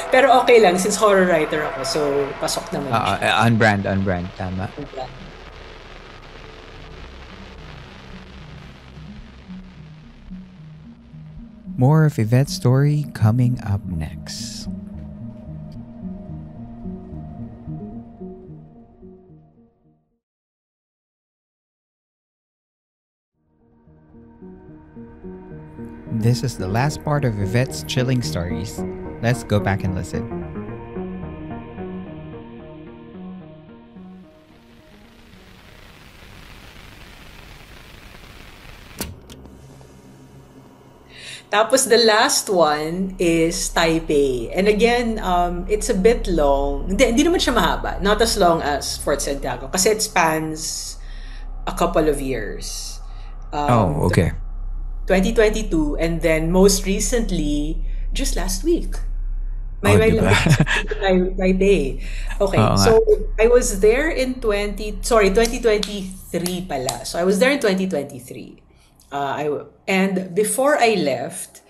Pero okay lang since horror writer ako, so pasok naman siya. On brand, tama. On brand. More of Yvette's story coming up next. This is the last part of Yvette's chilling stories. Let's go back and listen. Tapos the last one is Taipei. And again, it's a bit long. Hindi naman siya mahaba. Not as long as Fort Santiago. Kasi it spans a couple of years. Okay. 2022, and then most recently, just last week. Oh, My diba? last Taipei. Okay, Oo nga. so I was there in 2023 pala. So I was there in 2023. And before I left,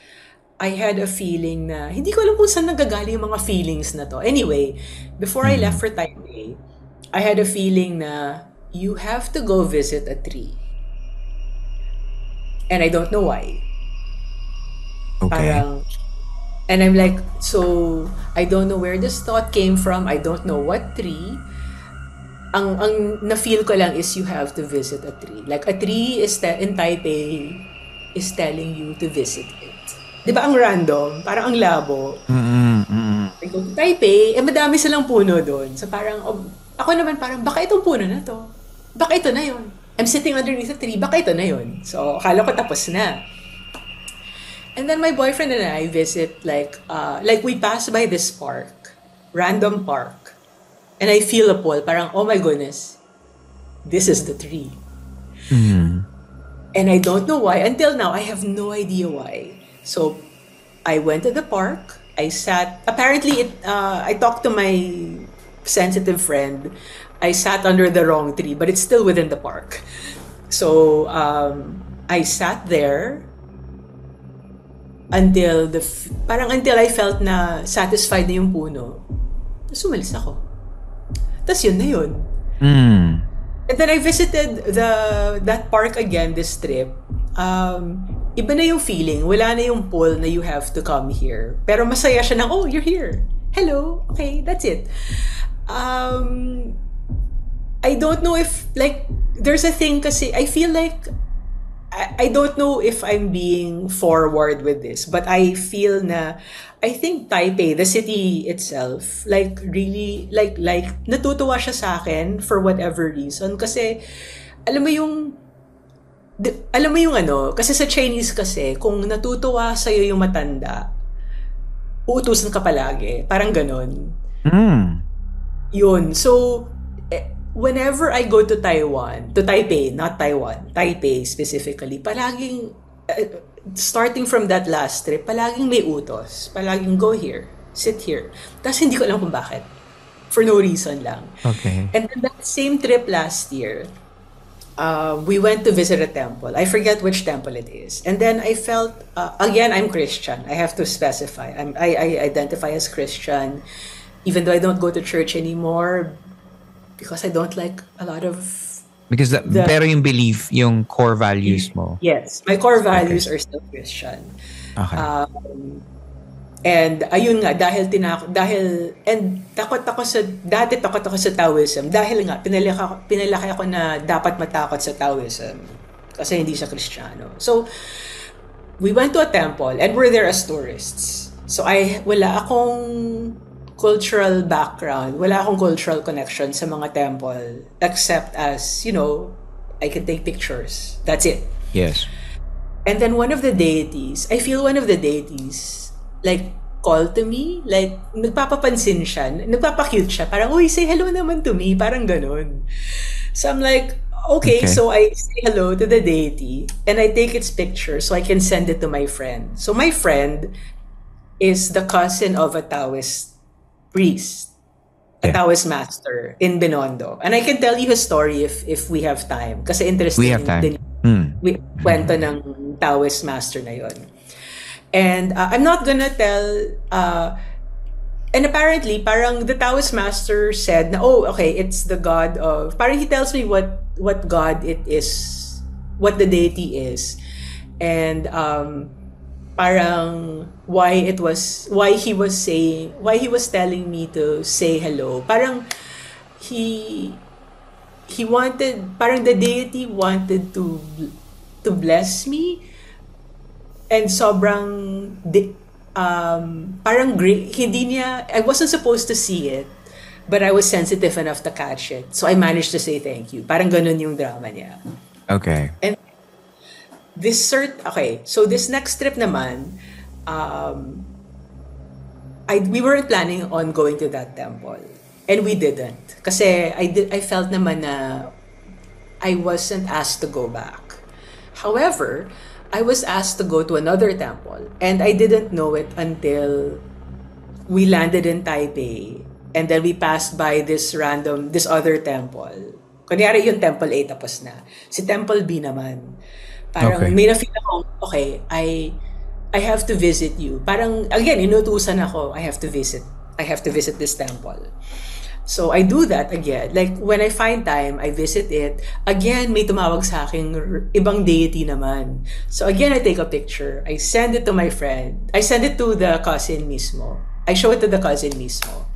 I had a feeling na, hindi ko alam kung saan nagagaling yung mga feelings na to. Anyway, before I left for Taipei, I had a feeling na you have to go visit a tree. And I don't know why. Okay. And I'm like, so I don't know where this thought came from. I don't know what tree. Ang na-feel ko lang is you have to visit a tree. Like a tree in Taipei is telling you to visit it. Di ba ang random? Parang ang labo. I go to Taipei, madami silang puno doon. So parang, ako naman parang, baka itong puno na to. Baka ito na yun. I'm sitting underneath a tree, baka ito na yun. So, akala ko tapos na. And then my boyfriend and I visit like we pass by this park, random park. And I feel a pull, parang, oh my goodness, this is the tree. And I don't know why. Until now, I have no idea why. So, I went to the park. I sat. Apparently, I talked to my sensitive friend. I sat under the wrong tree, but it's still within the park. So, I sat there until until I felt na satisfied na yung puno. Tapos umalis ako. Tapos yun na yun. And then I visited that park again this trip. Iba na yung feeling. Wala na yung pull na you have to come here. Pero masaya siya na, oh, you're here. Hello. Okay, that's it. I don't know if, like, there's a thing kasi, I feel like, I don't know if I'm being forward with this, but I feel na, I think Taipei, the city itself, like, really, like, natutuwa siya sa akin for whatever reason. Kasi, alam mo yung ano, kasi sa Chinese kasi, kung natutuwa sa'yo yung matanda, uutusan ka palagi. Parang ganon. Yun. So, whenever I go to Taipei, not Taiwan, Taipei specifically, palaging, starting from that last trip, palaging may utos. Palaging go here, sit here. Tapos hindi ko alam kung bakit. For no reason lang. Okay. And then that same trip last year, we went to visit a temple. I forget which temple it is. And then I felt, again, I'm Christian. I have to specify. I identify as Christian, even though I don't go to church anymore, because I don't like a lot of... Because pero yung belief, yung core values mo. Yes. My core values are still Christian. Okay. And ayun nga, takot ako sa Taoism. Dahil nga, pinalaki ako na dapat matakot sa Taoism. Kasi hindi siya Kristiyano. So, we went to a temple and we're there as tourists. So, wala akong cultural background, wala akong cultural connection sa mga temple, except as, I can take pictures. That's it. Yes. And then one of the deities, like, called to me, like, nagpapapansin siya, nagpapacute siya, parang, uy, say hello naman to me, parang ganun. So I'm like, okay, so I say hello to the deity, and I take its picture so I can send it to my friend. So my friend is the cousin of a Taoist priest, a Taoist master in Binondo. And I can tell you his story if we have time. Kasi interesting. We have time. Kwento ng Taoist master na yon. And I'm not gonna tell... and apparently, parang the Taoist master said na, oh, okay, it's the god of... Parang he tells me what god it is, what the deity is. And... parang why he was telling me to say hello. Parang he wanted, parang the deity wanted to bless me, and sobrang parang great, hindi niya, I wasn't supposed to see it, but I was sensitive enough to catch it, so I managed to say thank you. Parang ganun yung drama niya. Okay. And so this next trip naman, we weren't planning on going to that temple, and we didn't. Kasi I felt naman na I wasn't asked to go back. However, I was asked to go to another temple, and I didn't know it until we landed in Taipei, and then we passed by this other temple. Kunyari yung Temple A tapos na. Si Temple B naman. Parang Okay. may na-feel ako, okay, I have to visit you. Parang, again, inutusan ako, I have to visit. I have to visit this temple. So I do that again. Like when I find time, I visit it. Again, may tumawag sa akin ibang deity naman. So again, I take a picture. I send it to my friend. I send it to the cousin mismo. I show it to the cousin mismo.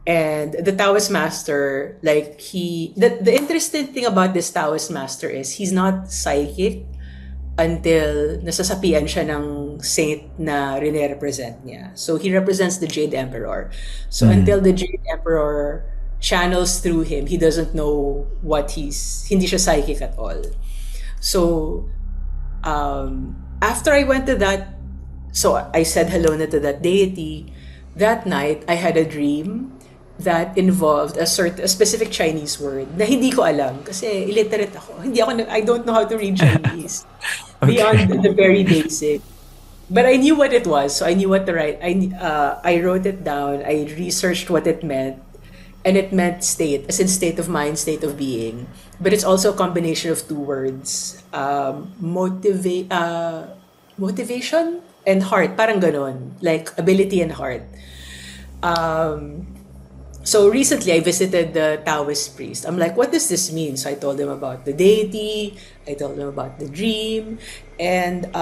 And the Taoist master, like the interesting thing about this Taoist master is he's not psychic until nasasapian siya ng saint na rine-represent niya. So he represents the Jade Emperor. So until the Jade Emperor channels through him, he doesn't know hindi siya psychic at all. So after I went to that, so I said hello na to that deity. That night, I had a dream that involved a specific Chinese word na hindi ko alam kasi illiterate ako. I don't know how to read Chinese beyond the very basic. But I knew what it was, so I knew what to write. I wrote it down. I researched what it meant, and it meant state, as in state of mind, state of being. But it's also a combination of two words, motivation and heart, parang ganon, like ability and heart. So recently, I visited the Taoist priest. I'm like, what does this mean? So I told him about the deity. I told him about the dream. And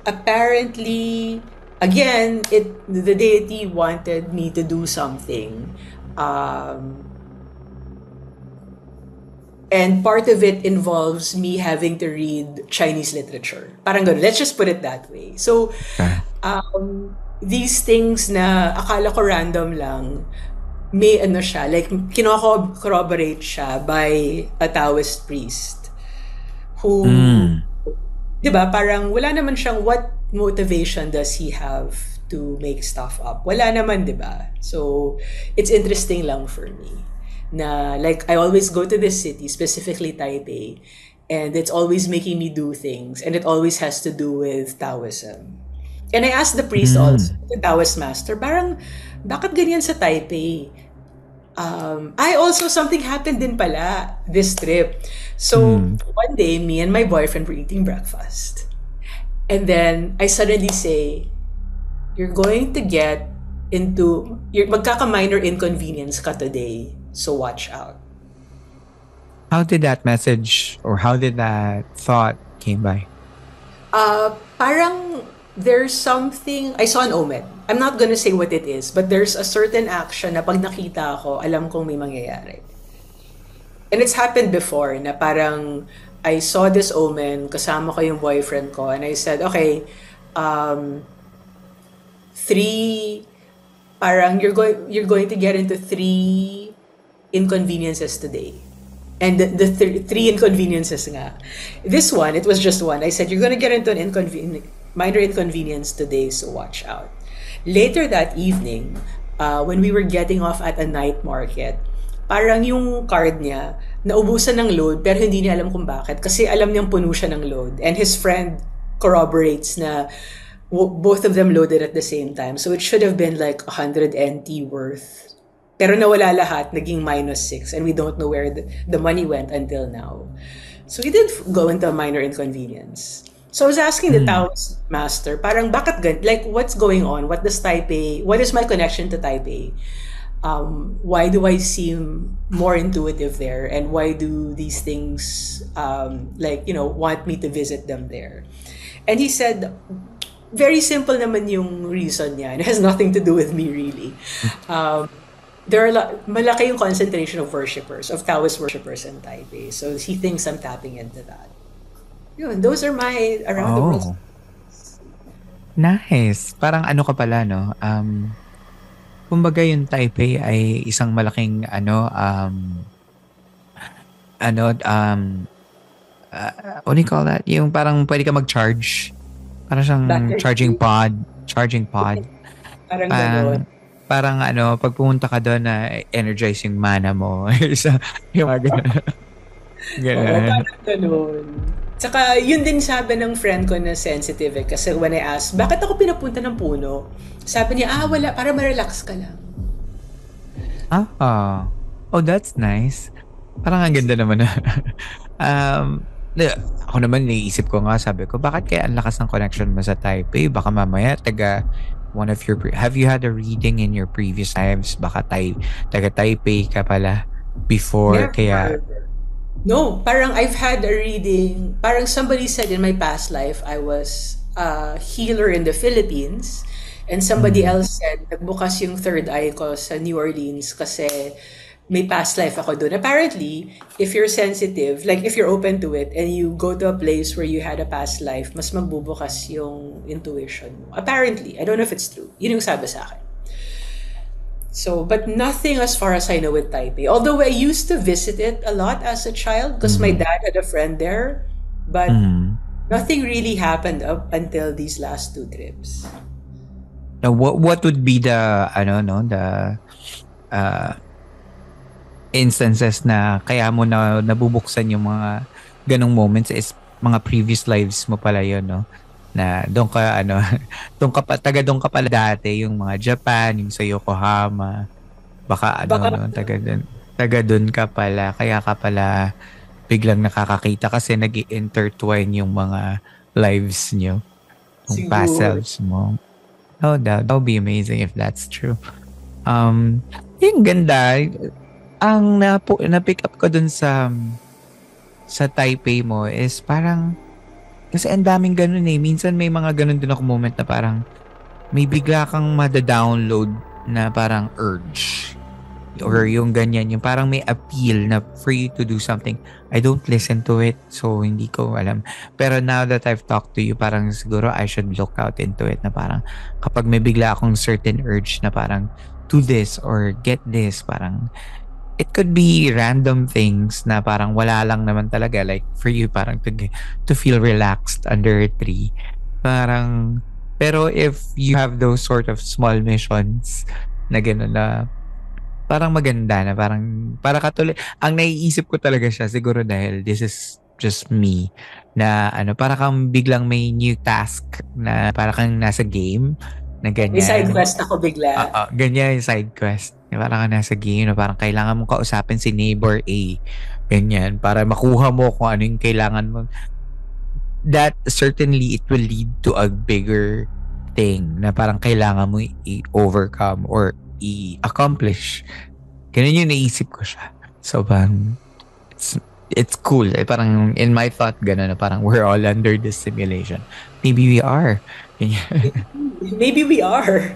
apparently, again, the deity wanted me to do something. And part of it involves me having to read Chinese literature. Parang ganun. Let's just put it that way. So, these things na akala ko random lang, may ano siya, like kino-corroborate siya by a Taoist priest who, di ba, parang wala naman siyang what motivation does he have to make stuff up. Wala naman, di ba? So, it's interesting lang for me na like I always go to this city, specifically Taipei, and it's always making me do things, and it always has to do with Taoism. And I asked the priest also, the Taoist master, parang, bakit ganyan sa Taipei? Something happened din pala this trip. So, one day, me and my boyfriend were eating breakfast. And then, I suddenly say, you're going to get magkaka-minor inconvenience ka today, so watch out. How did that message or how did that thought came by? Parang, there's something, I saw an omen. I'm not gonna say what it is, but there's a certain action na pag nakita ko, alam kong may mangyayari. And it's happened before na parang I saw this omen, kasama ko yung boyfriend ko, and I said, okay, you're going to get into 3 inconveniences today. And the three inconveniences nga. This one, it was just one. I said, you're gonna get into an minor inconvenience today, so watch out. Later that evening, when we were getting off at a night market, parang yung card niya, naubusan ng load, pero hindi niya alam kung bakit. Kasi alam niyang puno siya ng load. And his friend corroborates na both of them loaded at the same time. So it should have been like 100 NT worth. Pero nawala lahat, naging -6. And we don't know where the money went until now. So we did go into a minor inconvenience. So I was asking the Taoist master, parang bakit like what's going on? What is my connection to Taipei? Why do I seem more intuitive there? And why do these things want me to visit them there? And he said, very simple naman yung reason niya. It has nothing to do with me really. There are malaki yung concentration of worshippers, of Taoist worshippers in Taipei. So he thinks I'm tapping into that. Yun, those are my around the world. Nice. Parang ano ka pala, no? Kumbaga yung Taipei ay isang malaking what do you call that? Yung parang pwede ka mag-charge. Parang siyang charging pod. Parang gano'n. Parang pag pumunta ka doon na energize yung mana mo. Yung mga ganun. Oo, Ganun. parang ganun. Tsaka, yun din sabi ng friend ko na sensitive eh. Kasi when I asked, bakit ako pinapunta ng puno? Sabi niya, wala, para ma-relax ka lang. Ah, oh, that's nice. Parang ang ganda naman na. um, ako naman naiisip ko nga, sabi ko, bakit kaya ang lakas ng connection mo sa Taipei? Baka mamaya, one of your, have you had a reading in your previous lives? Baka taga Taipei ka pala before, kaya, Never. No, parang I've had a reading. Parang somebody said in my past life, I was a healer in the Philippines. And somebody mm, else said, nagbukas yung third eye ko sa New Orleans kasi may past life ako doon. Apparently, if you're sensitive, like if you're open to it and you go to a place where you had a past life, mas magbubukas yung intuition mo. Apparently, I don't know if it's true. Yun yung sabi sa akin. So, but nothing as far as I know with Taipei. Although I used to visit it a lot as a child because my mm, dad had a friend there, but mm. nothing really happened up until these last two trips. Now, what would be the, ano, no, the, uh, instances na kaya mo na nabubuksan yung mga ganong moments is mga previous lives mo pala yun, no? Na doon ka, ano, doon ka pala dati, yung mga Japan, yung sa Yokohama, baka ano, Baka no, taga doon ka pala, kaya ka pala biglang nakakakita kasi nag-intertwine yung mga lives nyo, yung past siguro. selves mo. Oh, that would be amazing if that's true. Um, yung ganda, ang na-pick up ko dun sa Taipei mo is parang kasi ang daming ganun eh. Minsan may mga ganun din ako moment na parang may bigla kang mada-download na parang urge or yung ganyan, yung parang may appeal na for you to do something. I don't listen to it, so hindi ko alam. Pero now that I've talked to you, parang siguro I should look out into it na parang kapag may bigla akong certain urge na parang do this or get this, parang it could be random things na parang wala lang naman talaga. Like for you, parang to feel relaxed under a tree. Parang, pero if you have those sort of small missions na gano'n na parang maganda na parang, para katuloy, ang naiisip ko talaga siya siguro dahil this is just me na ano, para kang biglang may new task na para kang nasa game na May side ganyan. quest ako bigla. Ganyan yung side quest. Parang ka nasa game na parang kailangan mong kausapin si neighbor A. Ganyan. Para makuha mo kung ano yung kailangan mo. That certainly it will lead to a bigger thing na parang kailangan mo i-overcome or i-accomplish. Ganun yung naisip ko siya. So parang it's cool. Parang in my thought, gano'n na parang we're all under this simulation. Maybe we are. Ganyan. Maybe we are.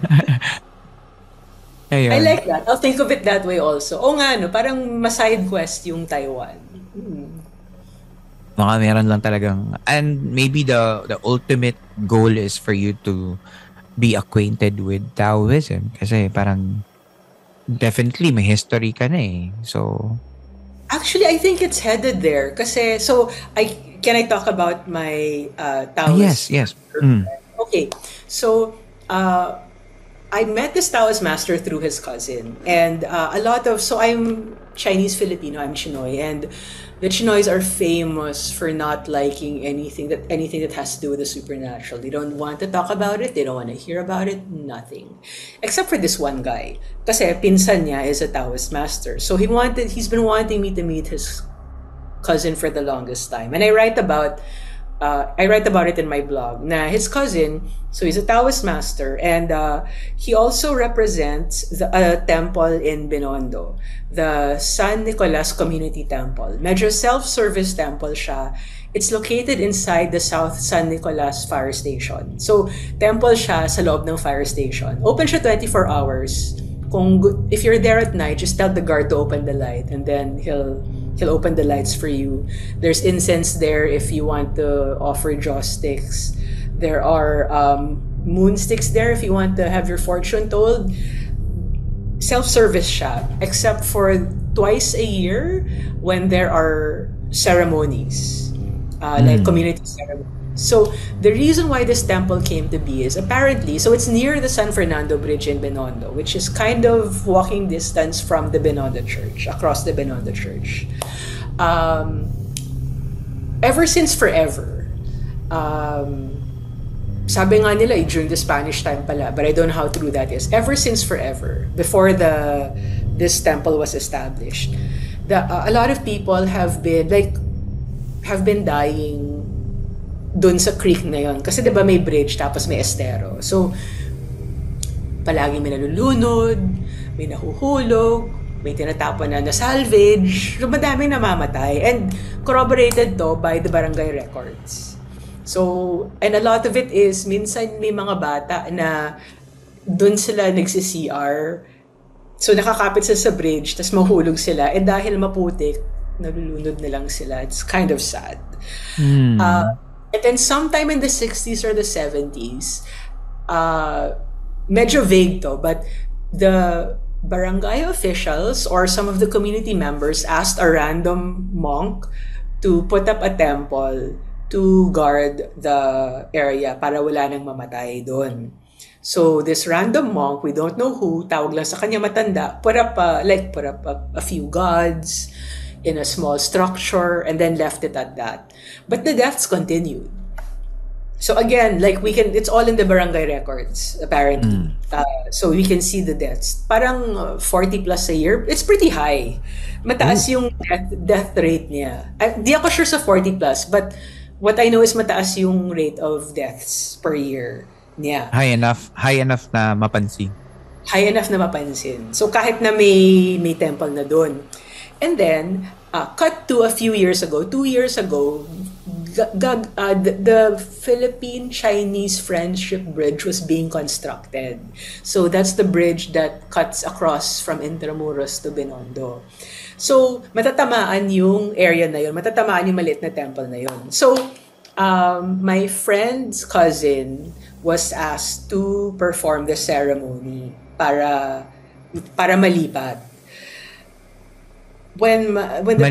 I Ayun. like that. I'll think of it that way also. O nga, no, parang maside quest yung Taiwan. Baka meron lang talagang, and maybe the ultimate goal is for you to be acquainted with Taoism kasi parang definitely may history ka na eh. So, Actually, I think it's headed there. Kasi, so, can I talk about my yes, Taoist yes. master? Mm, Okay. So, I met this Taoist master through his cousin. And so I'm Chinese Filipino, I'm Chinoy. And the Chinoys are famous for not liking anything that has to do with the supernatural. They don't want to talk about it, they don't want to hear about it, nothing. Except for this one guy. Kasi pinsan niya is a Taoist master. So he's been wanting me to meet his cousin for the longest time. And I write about it in my blog. Na his cousin, so he's a Taoist master, and he also represents a temple in Binondo, the San Nicolas Community Temple. Medyo self-service temple siya. It's located inside the South San Nicolas Fire Station. So, temple siya sa loob ng fire station. Open siya 24 hours. If you're there at night, just tell the guard to open the light, and then he'll open the lights for you. There's incense there if you want to offer joss sticks. There are moon sticks there if you want to have your fortune told. Self-service siya, except for twice a year when there are ceremonies, like mm, community ceremonies. So the reason why this temple came to be is apparently, so it's near the San Fernando Bridge in Binondo, which is kind of walking distance from the Binondo Church, across the Binondo Church. ever since forever, sabi nga nila during the Spanish time pala, but I don't know how true that is. Ever since forever, before this temple was established, a lot of people have been dying dun sa creek na yon. Kasi 'di ba may bridge tapos may estero. So palagi may nalulunod, may nahuhulog, may tinatapon na salvage. So madaming namamatay, and corroborated to by the barangay records. So, and a lot of it is, minsan may mga bata na dun sila nagsi-CR. So, nakakapit sila sa bridge, tas mahulog sila. And dahil maputik, nalulunod na lang sila. It's kind of sad. And then sometime in the 60s or the 70s, medyo vague to, but the barangay officials or some of the community members asked a random monk to put up a temple to guard the area para wala nang mamatay doon. So this random monk, we don't know who, tawag lang sa kanya matanda, put up a few gods in a small structure and then left it at that. But the deaths continued. So again, it's all in the barangay records, apparently. So we can see the deaths. Parang 40 plus a year. It's pretty high. Mataas yung death rate niya. Di ako sure sa 40 plus, but what I know is mataas yung rate of deaths per year niya. High enough na mapansin. High enough na mapansin. So kahit na may temple na doon. And then, cut to a few years ago, 2 years ago, the Philippine-Chinese Friendship Bridge was being constructed. So that's the bridge that cuts across from Intramuros to Binondo. So matatamaan yung area na yun, matatamaan yung maliit na temple na yun. So my friend's cousin was asked to perform the ceremony para malipat. When the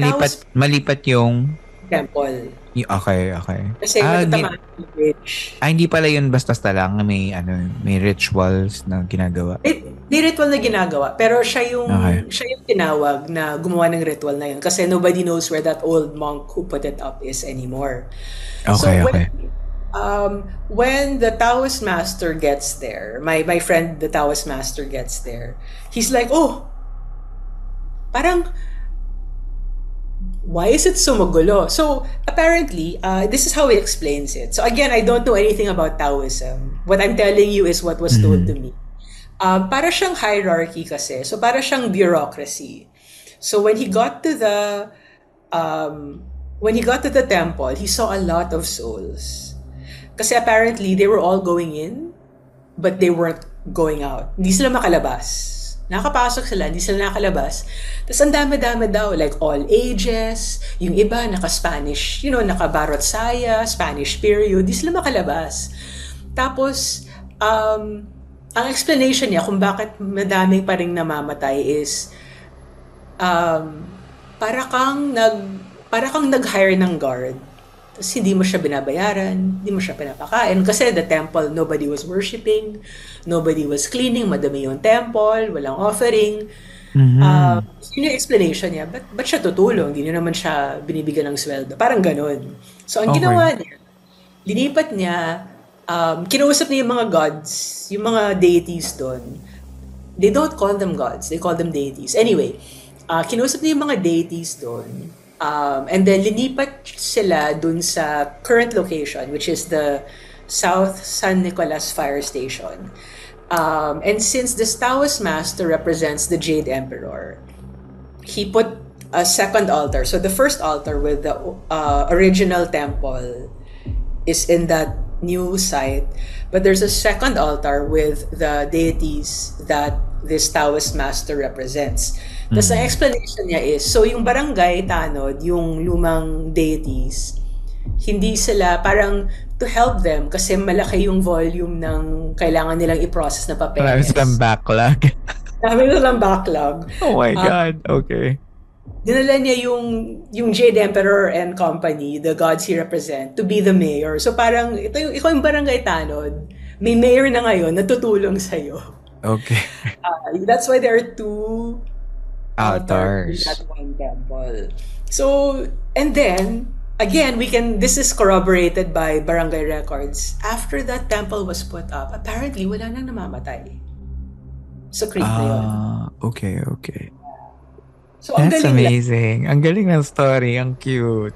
malipat yung temple. Okay. Kasi matatamaan yung bridge. Hindi pala yun basta lang may rituals na ginagawa. May ritual na ginagawa, pero siya yung tinawag na gumawa ng ritual na yun kasi nobody knows where that old monk who put it up is anymore. When the Taoist master gets there, my friend the Taoist master gets there, he's like, "Oh, parang why is it so magulo?" So apparently, this is how he explains it. So again, I don't know anything about Taoism. What I'm telling you is what was told to me. Para siyang hierarchy kasi. So para siyang bureaucracy. So when he got to the temple, he saw a lot of souls. Kasi apparently they were all going in, but they weren't going out. Hindi sila makalabas. Nakapasok sila, hindi sila nakalabas. Tapos ang dami-dami daw, like all ages, yung iba naka-Spanish, naka-Barot Saya, Spanish period, hindi sila makalabas. Tapos, ang explanation niya kung bakit madami pa ring namamatay is, para kang nag-hire ng guard. Tapos hindi mo siya binabayaran, hindi mo siya pinapakain. Kasi the temple, nobody was worshiping, nobody was cleaning, madami yung temple, walang offering. Yun yung explanation niya. Ba't siya tutulong? Hindi naman siya binibigyan ng sweldo. Parang ganun. So ang ginawa niya, linipat niya, kinausap niya yung mga gods, yung mga deities doon. They don't call them gods, they call them deities. Anyway, kinausap niya yung mga deities doon. And then linipat sila dun sa current location, which is the South San Nicolas Fire Station. And since the Taoist master represents the Jade Emperor, he put a second altar. So the first altar with the original temple is in that new site, but there's a second altar with the deities that this Taoist master represents. Tapos ang explanation niya is, so yung barangay Tanod, yung lumang deities, hindi sila parang to help them kasi malaki yung volume ng kailangan nilang i-process na papeles. Marami silang backlog. Marami silang backlog. Oh my God, okay. Dinala niya yung Jade Emperor and company, the gods he represent, to be the mayor. So parang, ikaw yung barangay Tanod, may mayor na ngayon na tutulong sa'yo. Okay. That's why there are two altars in that one temple. So, and then, again, this is corroborated by barangay records. After that temple was put up, apparently wala nang namamatay sa creek na yun. Okay. So, ang That's galing lang. amazing. Ang galing ng story. Ang cute.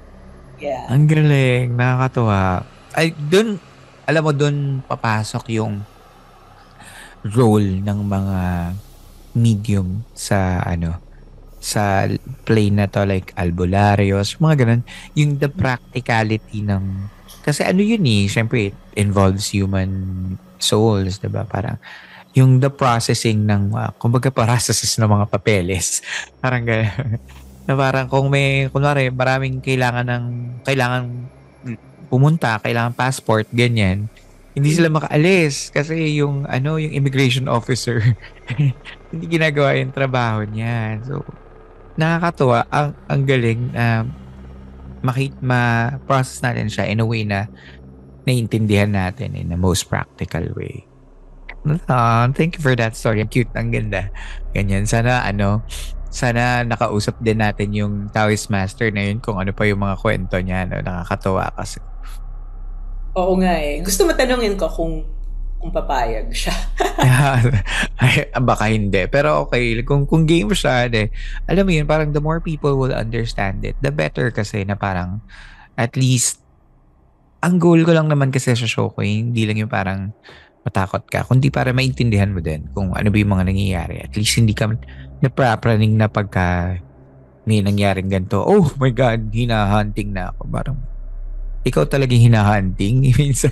Yeah. Ang galing. Nakakatuwa. Ay, alam mo, dun papasok yung role ng mga medium sa sa play na to, like albularyo's, mga ganun. Yung the practicality ng, kasi yun syempre it involves human souls, diba? Parang yung the processing ng, kumbaga processes ng mga papeles. Parang ganun. Na parang kung kunwari, maraming kailangan pumunta, kailangan passport, ganyan. Hindi sila makaalis kasi yung immigration officer hindi ginagawa yung trabaho niya. So, nakakatuwa. Ang galing na ma-process natin siya in a way na naiintindihan natin in the most practical way. Thank you for that story. Ang cute, ang ganda. Ganyan. Sana nakausap din natin yung Taoist master na yun kung ano pa yung mga kwento niya. Nakakatuwa kasi. Oo nga eh. Gusto matanungin ko kung papayag siya. Ay, baka hindi. Pero okay, kung game siya, alam mo yun, parang the more people will understand it, the better kasi na parang at least, ang goal ko lang naman kasi sa show ko, hindi lang yung parang matakot ka, kundi para maintindihan mo din kung ano ba yung mga nangyayari. At least hindi ka naprapraning na pagka may nangyaring ganito, oh my God, hinahunting na ako. Parang, ikaw talagang hinahunting. Minsan,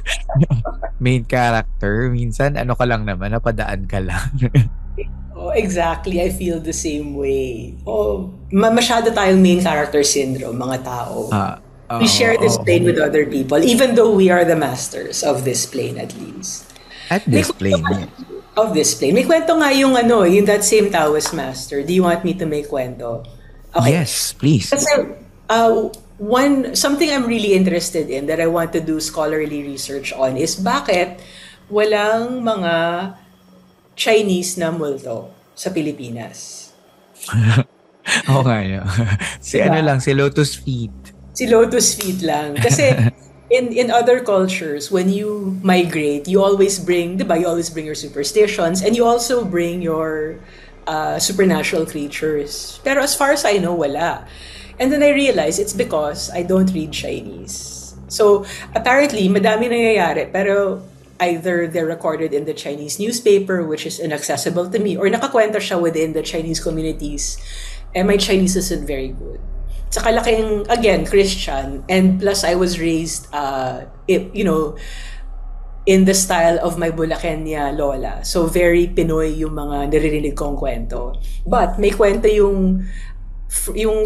main character. Minsan, ka lang naman, napadaan ka lang. Oh, exactly. I feel the same way. Oh, masyado tayong main character syndrome, mga tao. We share this plane with other people, even though we are the masters of this plane at least. At this plane. Of this plane. May kwento nga yung that same Taoist master. Do you want me to make kwento? Okay. Yes, please. Kasi, something I'm really interested in that I want to do scholarly research on is bakit walang mga Chinese na multo sa Pilipinas. Oo nga yun. Si Lotus Feet. Si Lotus Feet lang. Kasi in other cultures, when you migrate, you always bring, diba, you always bring your superstitions and you also bring your supernatural creatures. Pero as far as I know, wala. And then I realized it's because I don't read Chinese. So apparently, madami nangyayari, pero either they're recorded in the Chinese newspaper, which is inaccessible to me, or nakakwento siya within the Chinese communities, and my Chinese isn't very good. Saka laking, again, Christian, and plus I was raised, in the style of my Bulakenya lola. So very Pinoy yung mga naririnig kong kwento. But may kwento yung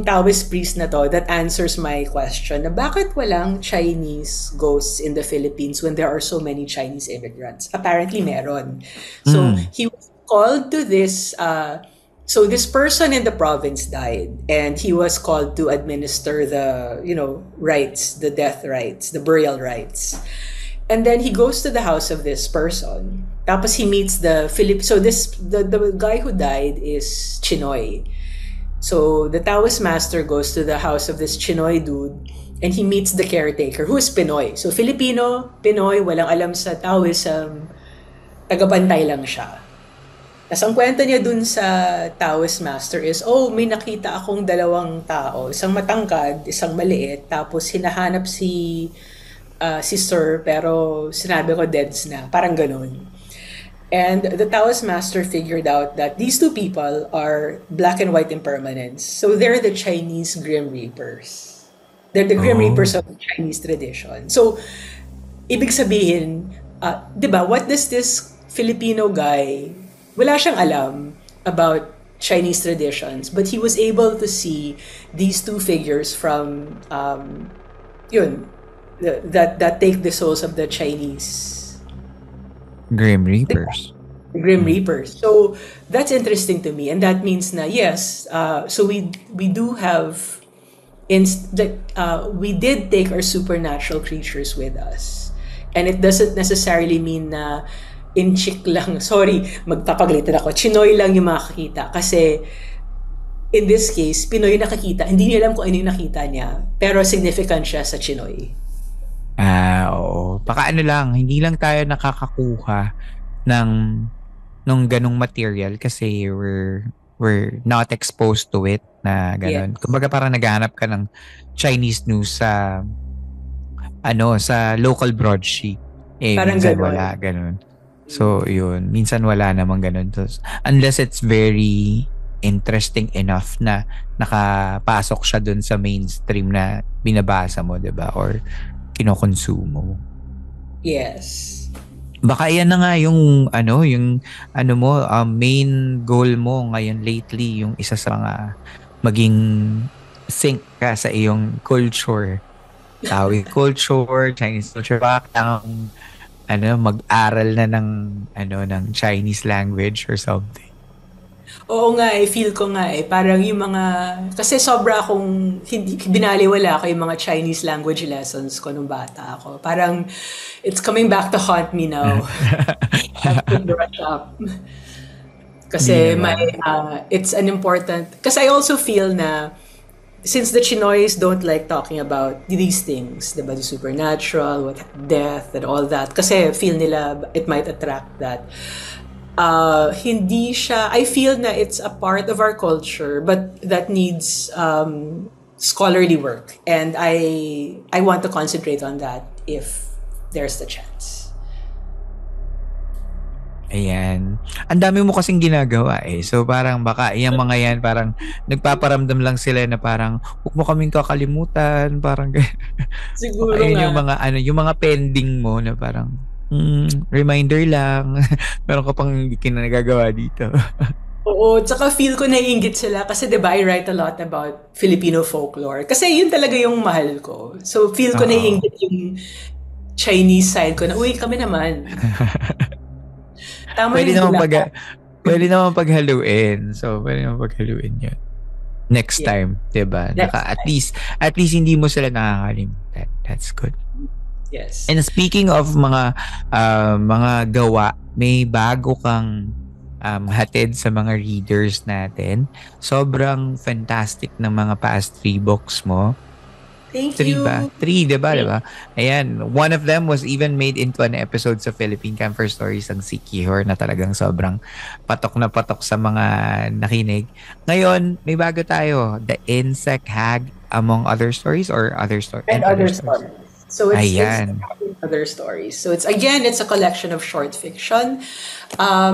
Taoist priest na to that answers my question na bakit walang Chinese ghosts in the Philippines when there are so many Chinese immigrants. Apparently meron. So he was called to this so this person in the province died and he was called to administer the rites, the death rites, the burial rites. And then he goes to the house of this person. Tapos he meets the guy who died is Chinoy. So the Taoist master goes to the house of this Chinoy dude and he meets the caretaker who is Pinoy. So Filipino, Pinoy, walang alam sa Taoism, tagabantay lang siya. Tapos ang kwento niya dun sa Taoist master is, may nakita akong dalawang tao, isang matangkad, isang maliit, tapos hinahanap si sir pero sinabi ko deads na, parang ganun. And the Taoist master figured out that these two people are black and white impermanents. So they're the Chinese Grim Reapers. They're the Grim Reapers of the Chinese tradition. So, ibig sabihin, diba, what does this Filipino guy, wala siyang alam about Chinese traditions, but he was able to see these two figures from, that take the souls of the Chinese Grim Reapers. Grim Reapers. So that's interesting to me, and that means na yes. So we do have, we did take our supernatural creatures with us, and it doesn't necessarily mean na inchik lang. Sorry, magpapagalitan ako. Chinoy lang yung makakita kasi in this case, Pinoy nakakita. Hindi niya alam kung ano yung nakita niya, pero significant siya sa Chinoy. Oo. Baka ano lang, hindi lang tayo nakakakuha ng nung ganong material kasi we're not exposed to it na ganon. Yes. Kumbaga parang naghahanap ka ng Chinese news sa sa local broadsheet. Parang Minsan ganon. wala ganon. So, yun. Minsan wala namang ganon. So, unless it's very interesting enough na nakapasok siya dun sa mainstream na binabasa mo, 'di ba? Or kinokonsumo. Yes. Baka yan na nga yung mo, main goal mo ngayon lately, yung isa sa mga maging sync ka sa iyong culture. Tawi culture, Chinese culture. Baka ang mag-aral na ng Chinese language or something. Oo nga feel ko nga parang yung mga, kasi sobra akong, binaliwala ko yung mga Chinese language lessons ko nung bata ako. Parang, it's coming back to haunt me now. I have to brush up. Kasi it's an important, kasi I also feel na, since the Chinoys don't like talking about these things, diba, the supernatural, death, and all that, kasi feel nila it might attract that. Hindi siya, I feel na it's a part of our culture, but that needs scholarly work. And I want to concentrate on that if there's the chance. Ayan. Ang dami mo kasing ginagawa So parang baka yung mga yan parang nagpaparamdam lang sila na parang huwag mo kaming kakalimutan, parang Siguro ayun nga. yung mga yung mga pending mo na parang reminder lang. Meron ka pang hindi nagagawa dito. Oo, tsaka feel ko naiinggit sila kasi 'di ba I write a lot about Filipino folklore. Kasi yun talaga yung mahal ko. So feel ko naiinggit yung Chinese side ko na, uy, kami naman. Tama pwede naman paghaluin. So, pwede naman paghaluin yun. Next time, 'di ba? At least hindi mo sila nakakalimutan. That's good. Yes. And speaking of mga gawa, may bago kang hatid sa mga readers natin. Sobrang fantastic ng mga past 3 books mo. Thank you. 3, diba? Ayan. One of them was even made into an episode sa Philippine Camper Stories, ang Sikihor, na talagang sobrang patok na patok sa mga nakinig. Ngayon, may bago tayo. The Insect Hag, among other stories or other stories? And other stories. So it's other stories. So it's a collection of short fiction,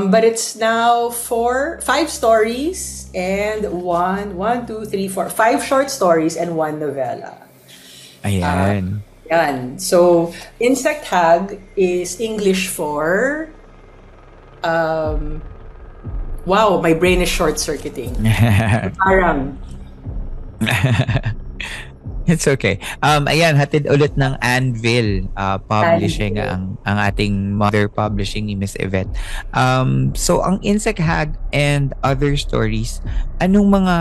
but it's now 5 stories and 5 short stories and 1 novella. Ayan. So Insect Hag is English for wow, my brain is short-circuiting. Parang It's okay. Ayan, hatid ulit ng Anvil Publishing, ang ating mother publishing ni Miss Yvette. So ang Insect Hag and other stories, anong mga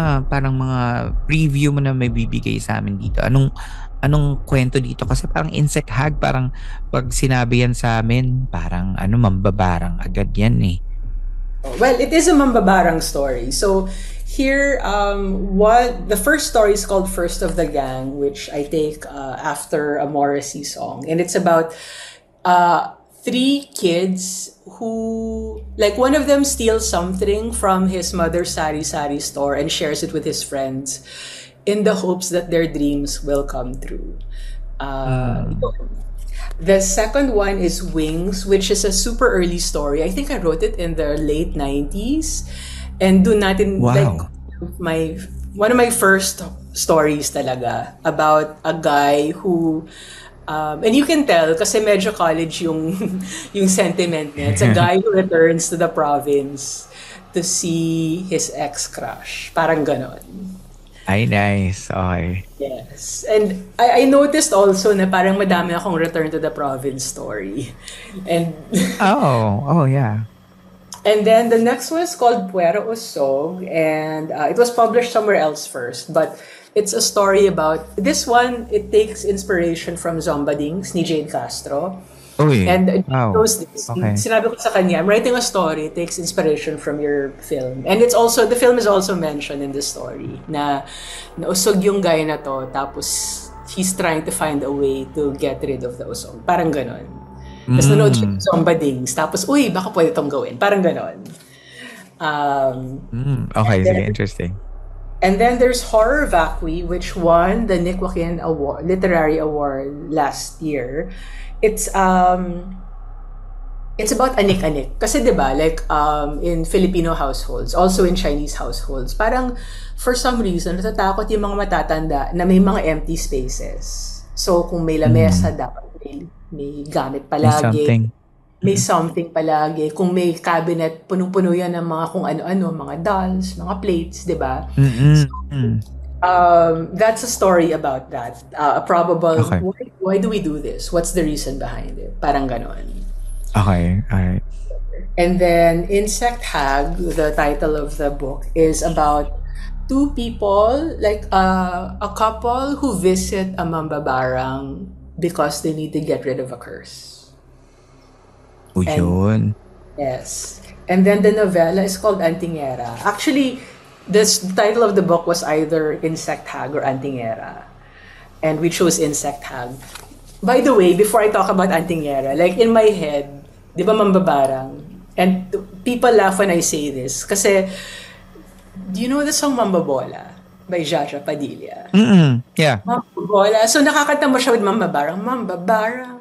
preview mo na may bibigay sa amin dito? Anong kwento dito? Kasi parang Insect Hag, parang pag sinabi yan sa amin, parang mambabarang agad yan eh. Well, it is a mambabarang story. So here, the first story is called First of the Gang, which I take after a Morrissey song. And it's about 3 kids who, like, one of them steals something from his mother's sari-sari store and shares it with his friends in the hopes that their dreams will come true. The second one is Wings, which is a super early story. I think I wrote it in the late 90s. And doon natin, wow, one of my first stories talaga about a guy who, and you can tell kasi medyo college yung sentiment niya. It's a guy who returns to the province to see his ex-crush. Parang ganon. Ay, nice. Okay. Yes. And I noticed also na parang madami akong return to the province story. And oh yeah. And then the next one is called Puero Usog, and it was published somewhere else first, but it's a story about, this one, it takes inspiration from Zombadings ni Jane Castro. Uy, And wow. those days, Okay. sinabi ko sa kanya, I'm writing a story, it takes inspiration from your film. And it's also, the film is also mentioned in the story na nausog yung guy na to, tapos he's trying to find a way to get rid of the usog. Parang ganon. Tapos nanood siya ng Mm. Zombadings, tapos, uy, baka pwede tong gawin. Parang ganon. Um, Mm. and Okay, sige, then interesting. and then there's Horror Vacui, which won the Nick Joaquin Award, Literary Award last year. It's um it's about anik-anik. Kasi 'di ba, like in Filipino households, also in Chinese households, parang for some reason natatakot yung mga matatanda na may mga empty spaces. So kung may Mm. lamesa dapat may gamit May palagi, something. may something palagi. Kung may cabinet, punong-puno yan ng mga kung ano-ano, mga dolls, mga plates, 'di ba? Mm. Mm. That's a story about that. A probable, Okay. why do we do this? What's the reason behind it? Parang ganon. Okay. Alright. And then Insect Hag, the title of the book, is about two people, like a couple who visit a mambabarang because they need to get rid of a curse. O And yun. yes. And then the novella is called Antingera. Actually, this the title of the book was either Insect Hag or Antingera. And we chose Insect Hag. By the way, before I talk about Antingera, like in my head, di ba mambabarang? And people laugh when I say this. Kasi, do you know the song Mambabola by Jaja Padilla? Mm. Yeah. Mambabola. So nakakanta mo siya with Mambabarang. Mambabarang.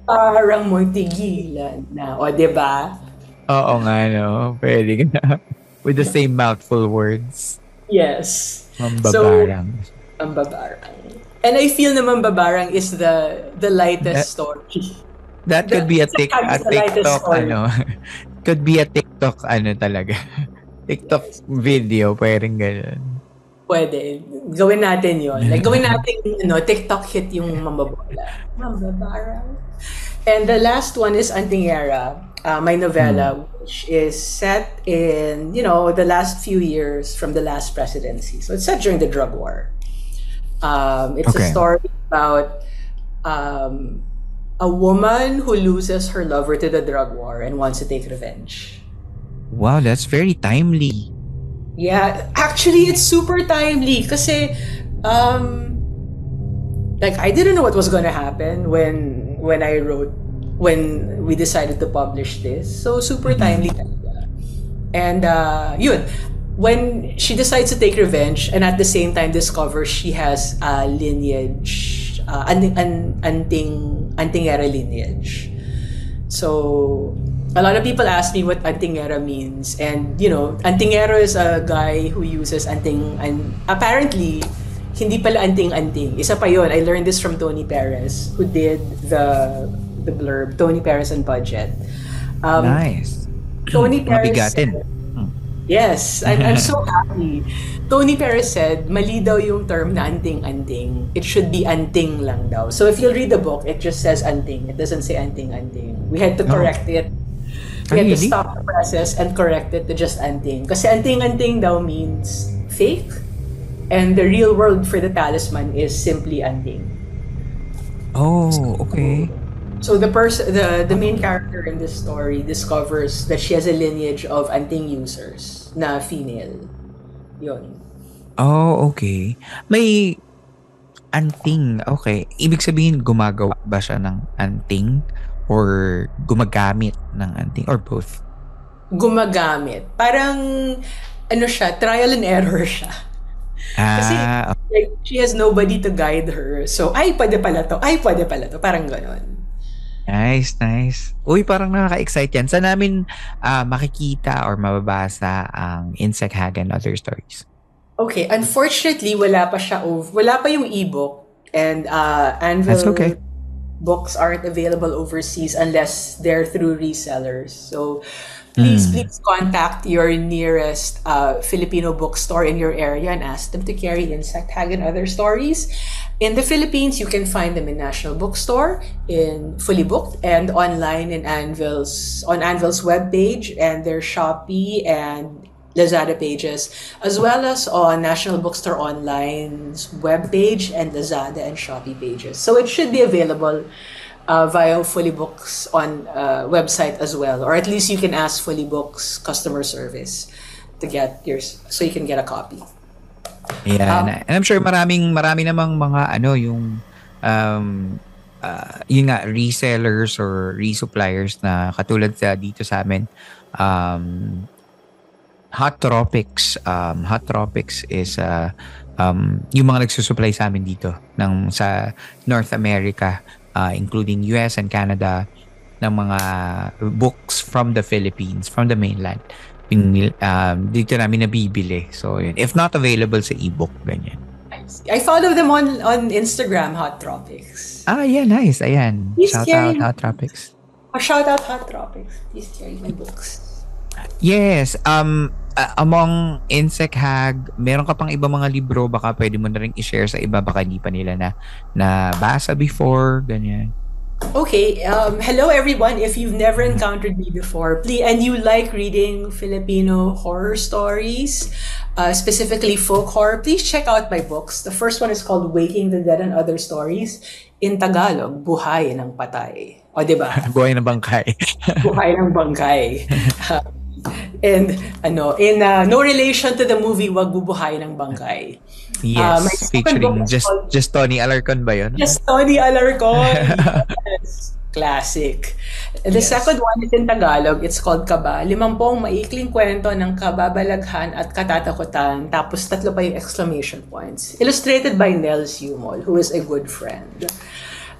Parang mo'y tigilan na. O, di ba? Oo nga, no? Pwede ka. With the same mouthful words. Yes. So, Mambabarang. Mambabarang. And I feel na Mambabarang is the That, lightest story. that could be a Insect Hag a is the lightest TikTok, story. ano. Could be a TikTok, ano talaga. TikTok Yes. video, pwedeng ganun. Pwede. Gawin natin yon. Like, gawin natin, TikTok hit yung Mambabola. Mambabarang. And the last one is Antingera, my Mm. novella, which is set in, the last few years from the last presidency. So it's set during the drug war. It's a Okay. story about um, a woman who loses her lover to the drug war and wants to take revenge. Wow, that's very timely. Yeah, actually, it's super timely kasi, like, I didn't know what was gonna happen when we decided to publish this. So super Mm-mm. timely talaga. And yun, when she decides to take revenge and at the same time discovers she has a lineage, antingera lineage. So a lot of people ask me what antingera means, and antingero is a guy who uses anting, and apparently hindi pala anting-anting. Isa pa yon. I learned this from Tony Perez, who did the blurb. Tony Perez and Budget. Um, Nice. Tony Perez Mabigatin. said, yes, I'm so happy. Tony Perez said, mali daw yung term na anting-anting. It should be anting lang daw. So if you'll read the book, it just says anting. It doesn't say anting-anting. We had to Oh. correct it. Ah, We had to really? stop the process and correct it to just anting. Kasi anting-anting daw means fake, and the real word for the talisman is simply anting. Oh, okay. So the main character in this story discovers that she has a lineage of anting users na female. Yun. Oh, okay. May anting. Okay. Ibig sabihin, gumagawa ba siya ng anting? Or gumagamit ng anting? Or both? Gumagamit. Parang, ano siya, trial and error siya. Kasi, Ah, like, she has nobody to guide her. So, ay, pwede pala to. Ay, pwede pala to. Parang ganon. nice, nice. Uy, parang nakaka-excite yan. Saan namin makikita or mababasa ang Insect Hag and Other Stories? Okay, unfortunately, wala pa yung ebook, and That's Anvil okay. books aren't available overseas unless they're through resellers. So please, Mm. please contact your nearest Filipino bookstore in your area and ask them to carry Insect Hag and Other Stories. In the Philippines, you can find them in National Bookstore, in Fully Booked, and online on Anvil's webpage and their Shopee and Lazada pages, as well as on National Bookstore Online's webpage and Lazada and Shopee pages. So it should be available via Fully Books on website as well, or at least you can ask Fully Books customer service to get yours so you can get a copy. Ayan. And I'm sure marami namang mga yung um yun nga resellers or resuppliers na katulad sa dito sa amin. Hot Tropics. Hot Tropics is yung mga nagsusupply sa amin dito sa North America, including US and Canada, ng mga books from the Philippines, from the mainland. Dito namin nabibili. So, yun. If not available sa ebook, ganyan. I follow them on Instagram, Hot Tropics. Yeah, nice. Ayan. Please Shout carry- out Hot Tropics. Shout out Hot Tropics. Please carry my books. Yes. Among Insect Hag, meron ka pang iba mga libro, baka pwede mo na rin i-share sa iba, baka hindi pa nila na basa before, ganyan. Okay, hello everyone. If you've never encountered me before, please, and you like reading Filipino horror stories, specifically folk horror, please check out my books. The first one is called Waking the Dead and Other Stories. In Tagalog, Buhay ng Patay. O, diba? Buhay ng Bangkay. Buhay ng Bangkay. And in no relation to the movie Wag Bubuhay ng Bangkay. Yes, my second book featuring is called just Tony Alarcon ba yun? Just Tony Alarcon. Yes. Classic. The Yes. second one is in Tagalog. It's called Kaba. 50 maikling kwento ng kababalaghan at katatakutan. Tapos 3 pa yung exclamation points. Illustrated by Nels Yumol, who is a good friend.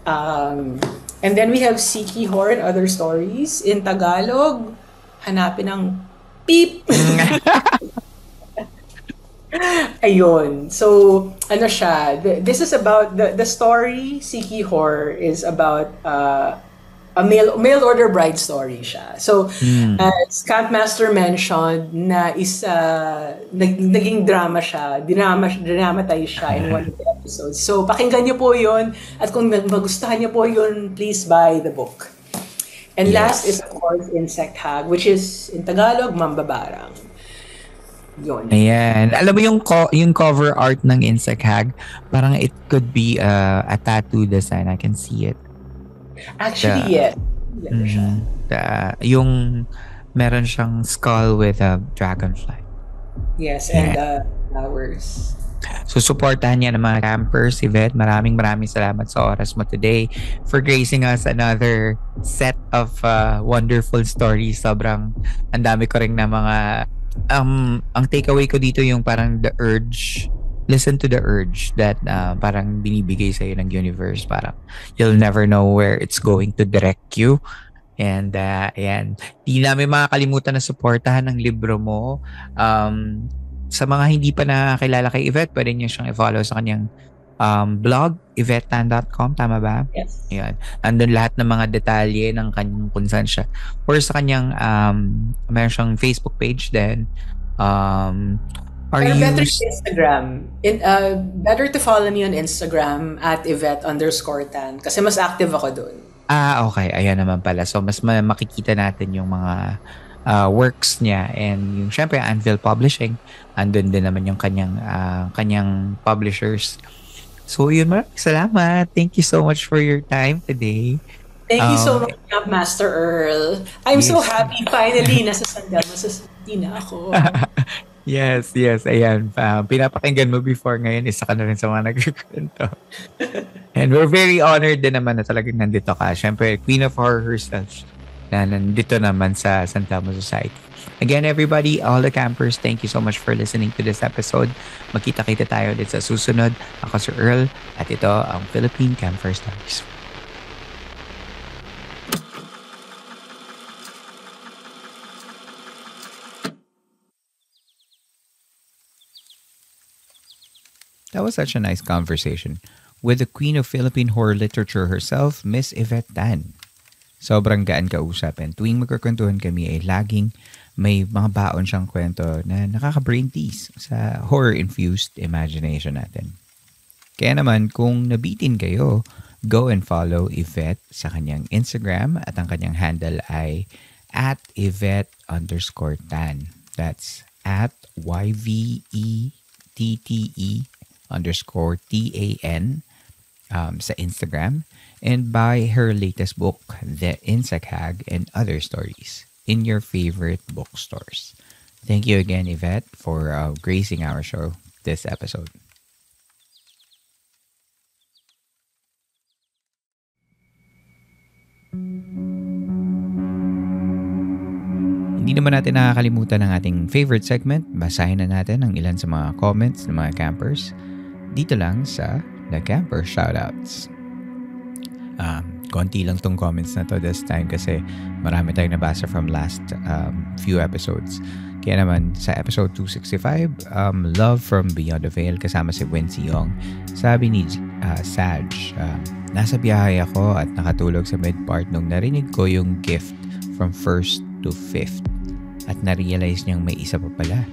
And then we have Siki Horror and Other Stories. In Tagalog, hanapin ang beep. Ayun. So, siya? This is about the story. Siki Horror is about a mail order bride story siya. So, as Campmaster mentioned, na naging drama siya, dramatize siya in one of the episodes. So, pakinggan niyo po yun. At kung magustuhan niyo po yun, please buy the book. And last is, of course, Insect Hag, which is, in Tagalog, Mambabarang. Yun. Ayan. Alam mo yung cover art ng Insect Hag, parang it could be a tattoo design. I can see it. Actually, yes. Yung meron siyang skull with a dragonfly. Yes, and flowers. So, supportahan niya ng mga campers. Yvette, maraming salamat sa oras mo today for gracing us another set of wonderful stories. Sobrang ang dami ko rin na mga ang takeaway ko dito yung parang listen to the urge that parang binibigay sa'yo ng universe. Parang you'll never know where it's going to direct you. And ayan, di namin makakalimutan na suportahan ng libro mo. Sa mga hindi pa nakakilala kay Yvette, pwede niyo siyang i-follow sa kanyang blog, yvettetan.com, tama ba? Yes. Ayan. Andun lahat ng mga detalye ng kanyang kung saan siya. Or sa kanyang, meron siyang Facebook page din. Better Instagram. Better to follow me on Instagram at Yvette_tan kasi mas active ako doon. Okay. Ayan naman pala. So, mas makikita natin yung mga works niya, and yung syempre Anvil Publishing, andun din naman yung kanyang publishers. So yun, maraming salamat. Thank you so much for your time today. Thank you so much, Master Earl. I'm so happy finally nasa San Telmo Society na ako. Yes. Ayan. Pinapakinggan mo before, ngayon isa ka na rin sa mga nagkikwento. And we're very honored din naman na talagang nandito ka. Syempre, Queen of Horror herself na nandito naman sa San Telmo Society. Again, everybody, all the campers, thank you so much for listening to this episode. Magkita-kita tayo ulit sa susunod. Ako si Earl at ito ang Philippine Camper Stories. That was such a nice conversation with the Queen of Philippine Horror Literature herself, Miss Yvette Tan. Sobrang gaan kausap, and tuwing magkakwentuhan kami ay laging may mga baon siyang kwento na nakaka-brain tease sa horror-infused imagination natin. Kaya naman, kung nabitin kayo, go and follow Yvette sa kanyang Instagram at ang kanyang handle ay @Yvette_tan. That's @YVETTE_TAN. sa Instagram, and buy her latest book, The Insect Hag and Other Stories, in your favorite bookstores. Thank you again, Yvette, for gracing our show this episode. Hindi naman natin nakakalimutan ng ating favorite segment. Basahin na natin ang ilan sa mga comments ng mga campers dito lang sa The Camper Shoutouts. Konti lang tong comments na to this time kasi marami tayong nabasa from last few episodes. Kaya naman sa episode 265, Love from Beyond the Veil kasama si Wincy Yong. Sabi ni Saj, nasa biyahe ako at nakatulog sa mid-part nung narinig ko yung gift from first to fifth at na-realize niyang may isa pa pala.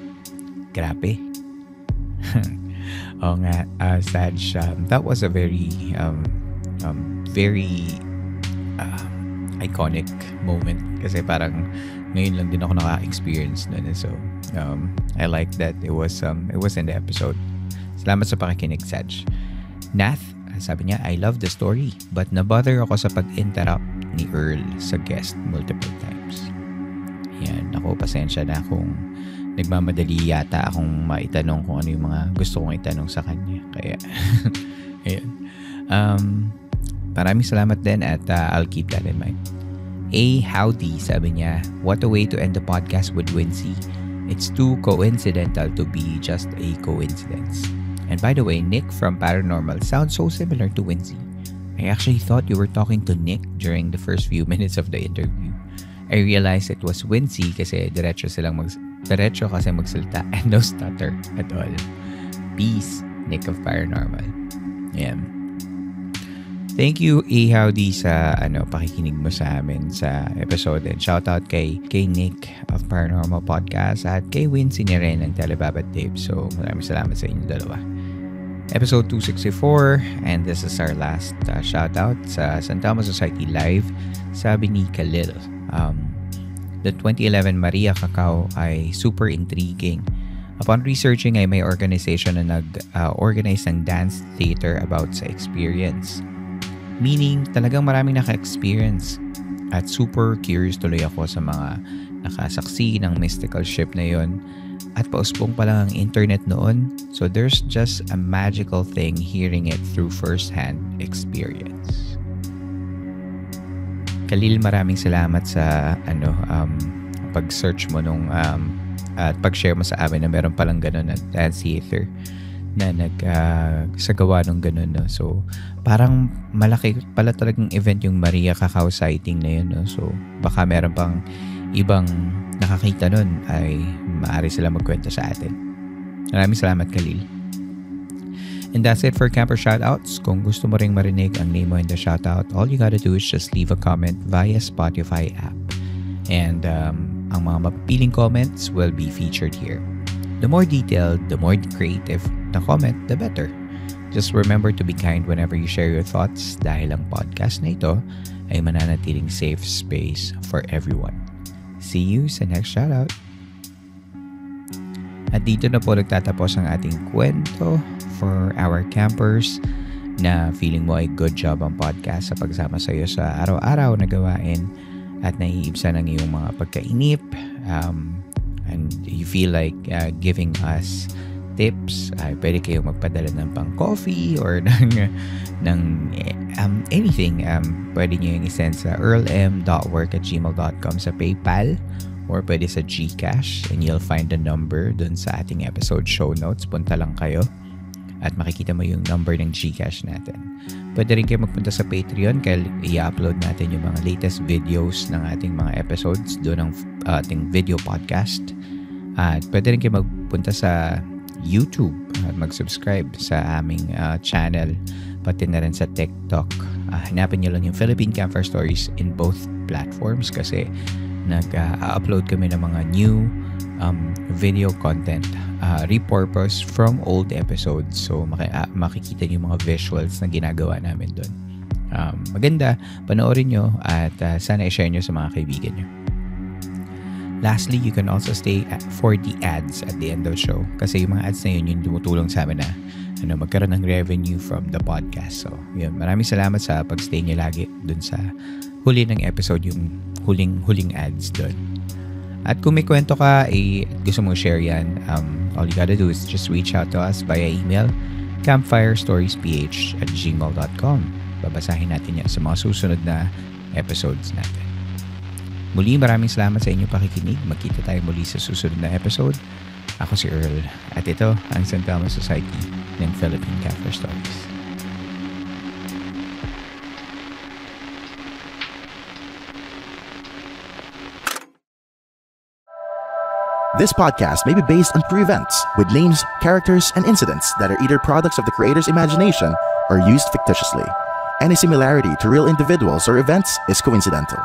Grabe. Oo nga, Saj, that was a very iconic moment kasi parang ngayon lang din ako naka-experience nun. So, I like that it was in the episode. Salamat sa pakikinig, Saj. Nath, sabi niya, I love the story but nabother ako sa pag-interrupt ni Earl sa guest multiple times. Yan, ako, pasensya na kung nagmamadali yata akong maitanong kung ano yung mga gusto kong itanong sa kanya. Kaya, ayun. Maraming salamat din at I'll keep that in mind. Howdy, sabi niya, what a way to end the podcast with Wincy. It's too coincidental to be just a coincidence. And by the way, Nick from Paranormal sounds so similar to Wincy. I actually thought you were talking to Nick during the first few minutes of the interview. I realized it was Wincy kasi diretso kasi magsalita and no stutter at all. Peace, Nick of Paranormal. Yeah. Thank you, Howdy, sa pakikinig mo sa amin sa episode. And shoutout kay Nick of Paranormal Podcast at kay Wincy ni rin ng Telebabat Tape. So maraming salamat sa inyo dalawa. Episode 264, and this is our last shoutout sa San Telmo Society Live. Sabi ni Khalil, the 2011 Maria Cacao ay super intriguing. Upon researching ay may organization na nag-organize ng dance theater about sa experience. Meaning, talagang maraming naka-experience. At super curious tuloy ako sa mga nakasaksi ng mystical ship na yon. At pauspong pa lang ang internet noon. So there's just a magical thing hearing it through first-hand experience. Khalil, maraming salamat sa pag-search mo nung at pag-share mo sa amin na meron palang gano'n na dance theater na nagsagawa nung gano'n, no? So, parang malaki pala talagang event yung Maria Cacao sighting na yun, no? So, baka meron pang ibang nakakita nun ay maaari sila magkwento sa atin. Maraming salamat, Khalil. And that's it for Camper Shoutouts. Kung gusto mo ring marinig ang name mo in the shoutout, all you gotta do is just leave a comment via Spotify app. And ang mga mapipiling comments will be featured here. The more detailed, the more creative the comment, the better. Just remember to be kind whenever you share your thoughts dahil ang podcast na ito ay mananatiling safe space for everyone. See you sa next shoutout. At dito na po nagtatapos ang ating kwento for our campers na feeling mo ay good job ang podcast sa pagsama sa iyo sa araw-araw na gawain at naiibsan ang iyong mga pagkainip, and you feel like giving us tips, pwede kayong magpadala ng pang coffee or ng anything. Pwede nyo yung isend sa earlm.work@gmail.com sa PayPal or pwede sa GCash, and you'll find the number dun sa ating episode show notes. Punta lang kayo at makikita mo yung number ng GCash natin. Pwede rin kayo magpunta sa Patreon kaya i-upload natin yung mga latest videos ng ating mga episodes doon ng ating video podcast. At pwede rin kayo magpunta sa YouTube at mag-subscribe sa aming channel, pati na rin sa TikTok. Hanapin nyo lang yung Philippine Campfire Stories in both platforms kasi nag-upload kami ng mga new video content repurposed from old episodes. So makikita nyo yung mga visuals na ginagawa namin doon. Maganda, panoorin nyo at sana i-share nyo sa mga kaibigan nyo. Lastly, you can also stay for the ads at the end of the show kasi yung mga ads na yun yung tumutulong sa amin na magkaroon ng revenue from the podcast. So, yun. Maraming salamat sa pagstay niyo lagi dun sa huli ng episode, yung huling ads dun. At kung may kwento ka, gusto mo share yan, all you gotta do is just reach out to us via email, campfirestoriesph@gmail.com. Babasahin natin yan sa mga susunod na episodes natin. Muli, maraming salamat sa inyong pakikinig. Magkita tayo muli sa susunod na episode. Ako si Earl, at ito ang St. Thomas Society ng Philippine Campfire Stories. This podcast may be based on true events with names, characters, and incidents that are either products of the creator's imagination or used fictitiously. Any similarity to real individuals or events is coincidental.